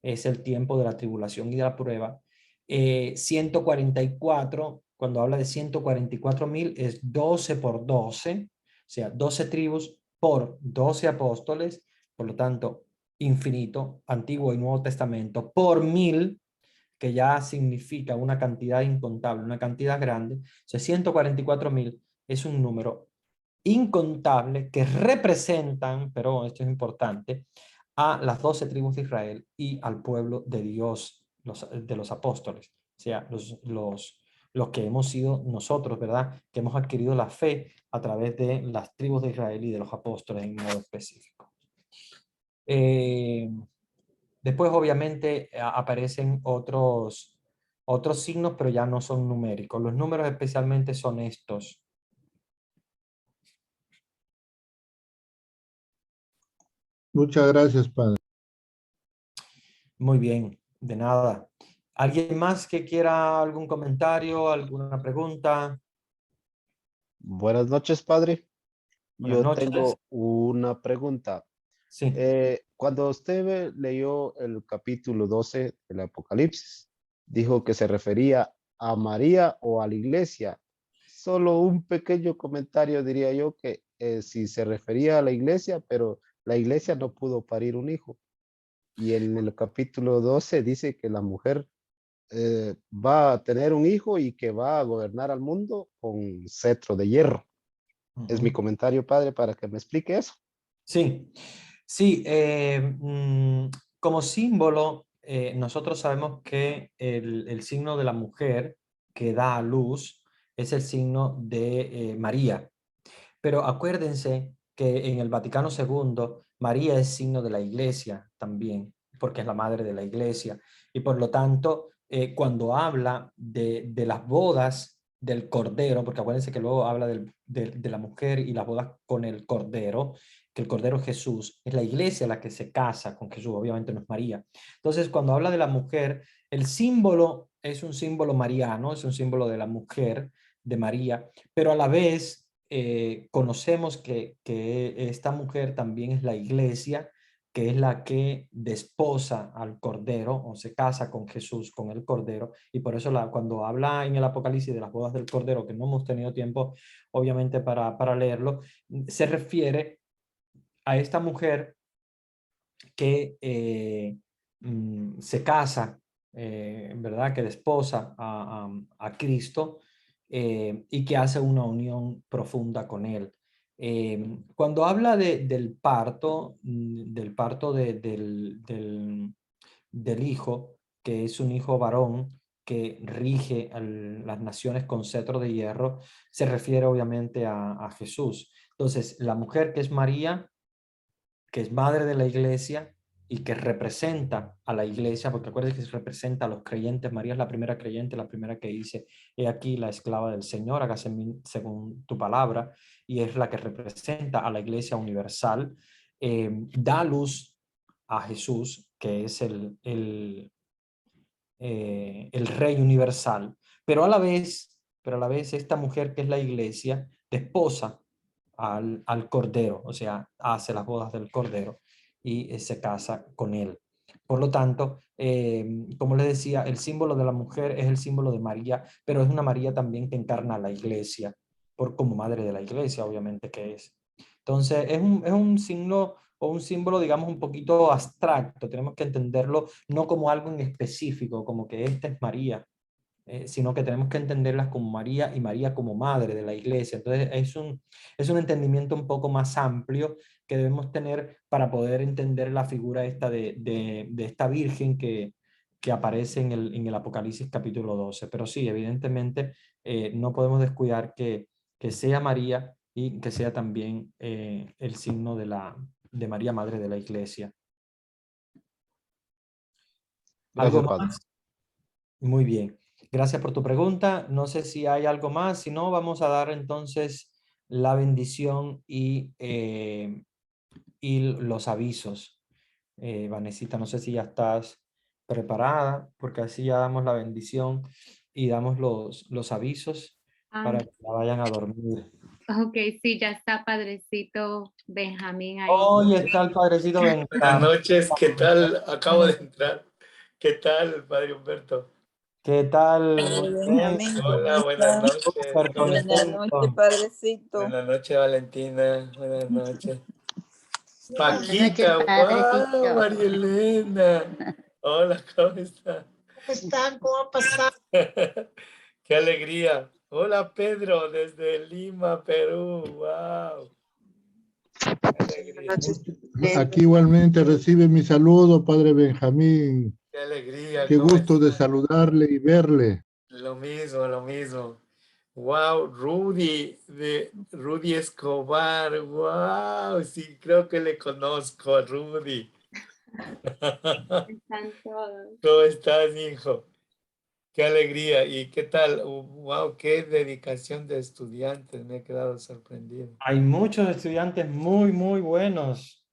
es el tiempo de la tribulación y de la prueba. 144, cuando habla de 144,000, es 12 por 12, o sea, 12 tribus por 12 apóstoles, por lo tanto, infinito, Antiguo y Nuevo Testamento, por 1000, que ya significa una cantidad incontable, una cantidad grande. O sea, 144,000 es un número incontables que representan, pero esto es importante, a las 12 tribus de Israel y al pueblo de Dios, de los apóstoles, o sea, los que hemos sido nosotros, ¿verdad? Que hemos adquirido la fe a través de las tribus de Israel y de los apóstoles en modo específico. Después, obviamente, aparecen otros signos, pero ya no son numéricos. Los números especialmente son estos. Muchas gracias, Padre. Muy bien, de nada. ¿Alguien más que quiera algún comentario, alguna pregunta? Buenas noches, padre. Buenas Yo noches. tengo una pregunta. Sí. Cuando usted leyó el capítulo 12 del Apocalipsis, dijo que se refería a María o a la iglesia. Solo un pequeño comentario diría yo que si se refería a la iglesia, pero la iglesia no pudo parir un hijo. Y en el capítulo 12 dice que la mujer va a tener un hijo y que va a gobernar al mundo con cetro de hierro. Es mi comentario, padre, para que me explique eso. Sí, sí. Como símbolo, nosotros sabemos que el signo de la mujer que da a luz es el signo de María. Pero acuérdense que en el Vaticano II, María es signo de la iglesia también, porque es la madre de la iglesia. Y por lo tanto, cuando habla de las bodas del Cordero, porque acuérdense que luego habla de la mujer y las bodas con el Cordero, que el Cordero es Jesús, es la iglesia la que se casa con Jesús, obviamente no es María. Entonces, cuando habla de la mujer, el símbolo es un símbolo mariano, es un símbolo de la mujer, de María, pero a la vez conocemos que esta mujer también es la iglesia, que es la que desposa al Cordero o se casa con Jesús, con el Cordero, y por eso cuando habla en el Apocalipsis de las bodas del Cordero, que no hemos tenido tiempo obviamente para leerlo, se refiere a esta mujer que se casa, ¿verdad? Que desposa a Cristo y que hace una unión profunda con Él. Cuando habla del parto, del hijo, que es un hijo varón que rige las naciones con cetro de hierro, se refiere obviamente a Jesús. Entonces, la mujer que es María, que es madre de la iglesia y que representa a la iglesia, porque acuérdense que representa a los creyentes. María es la primera creyente, la primera que dice, he aquí la esclava del Señor, hágase según tu palabra, y es la que representa a la iglesia universal. Da luz a Jesús, que es el rey universal, pero a la vez esta mujer que es la iglesia desposa al Cordero, o sea, hace las bodas del Cordero y se casa con él. Por lo tanto, como les decía, el símbolo de la mujer es el símbolo de María, pero es una María también que encarna a la iglesia, como madre de la iglesia, obviamente que es. Entonces, es un signo o un símbolo, digamos, un poquito abstracto. Tenemos que entenderlo no como algo en específico, como que esta es María, sino que tenemos que entenderlas como María y María como madre de la iglesia. Entonces es un entendimiento un poco más amplio que debemos tener para poder entender la figura esta de esta virgen que aparece en el Apocalipsis capítulo 12. Pero sí, evidentemente no podemos descuidar que sea María y que sea también el signo de María, madre de la iglesia. ¿Algo Gracias, padre. más? Muy bien. Gracias por tu pregunta. No sé si hay algo más. Si no, vamos a dar entonces la bendición y los avisos. Vanesita, no sé si ya estás preparada, porque así ya damos la bendición y damos los avisos para que la vayan a dormir. Ok, sí, ya está Padrecito Benjamín ahí. Hoy está el padrecito Buenas Benjamín. noches, ¿qué tal? Acabo de entrar. ¿Qué tal, padre Humberto? ¿Qué tal? Muy bien. Benjamín, ¿cómo Hola, buenas estás? noches. Súper Buenas noches, contento. padrecito. Buenas noches, Valentina. Buenas noches. Buenas noches, Paquita, wow, Padrecito. María Elena. Hola, ¿cómo está? ¿Cómo están? ¿Cómo han pasado? Qué alegría. Hola Pedro, desde Lima, Perú. Wow. Qué alegría. Aquí igualmente recibe mi saludo, Padre Benjamín. Qué alegría. Qué ¿Cómo gusto de estás? saludarle y verle. Lo mismo, lo mismo. Wow, Rudy Escobar. Wow, sí, creo que le conozco a Rudy. Están todos. ¿Cómo estás, hijo? Qué alegría. ¿Y qué tal? Wow, qué dedicación de estudiantes. Me he quedado sorprendido. Hay muchos estudiantes muy, muy buenos.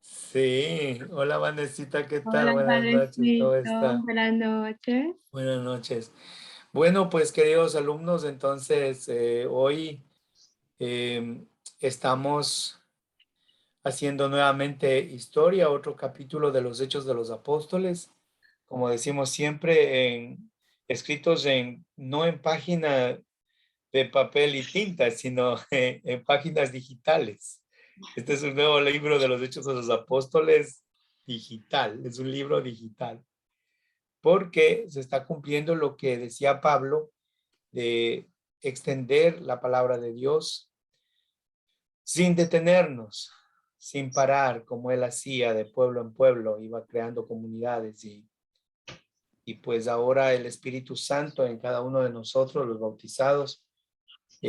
Sí. Hola, Vanesita, ¿qué tal? Hola, Buenas noches. ¿Cómo está? padrecito. Buenas noches. Buenas noches. Bueno, pues queridos alumnos, entonces hoy estamos haciendo nuevamente historia, otro capítulo de los Hechos de los Apóstoles, como decimos siempre, escritos no en página de papel y tinta, sino en páginas digitales. Este es un nuevo libro de los Hechos de los Apóstoles digital, es un libro digital, porque se está cumpliendo lo que decía Pablo de extender la palabra de Dios sin detenernos, sin parar, como él hacía de pueblo en pueblo, iba creando comunidades y pues ahora el Espíritu Santo en cada uno de nosotros, los bautizados,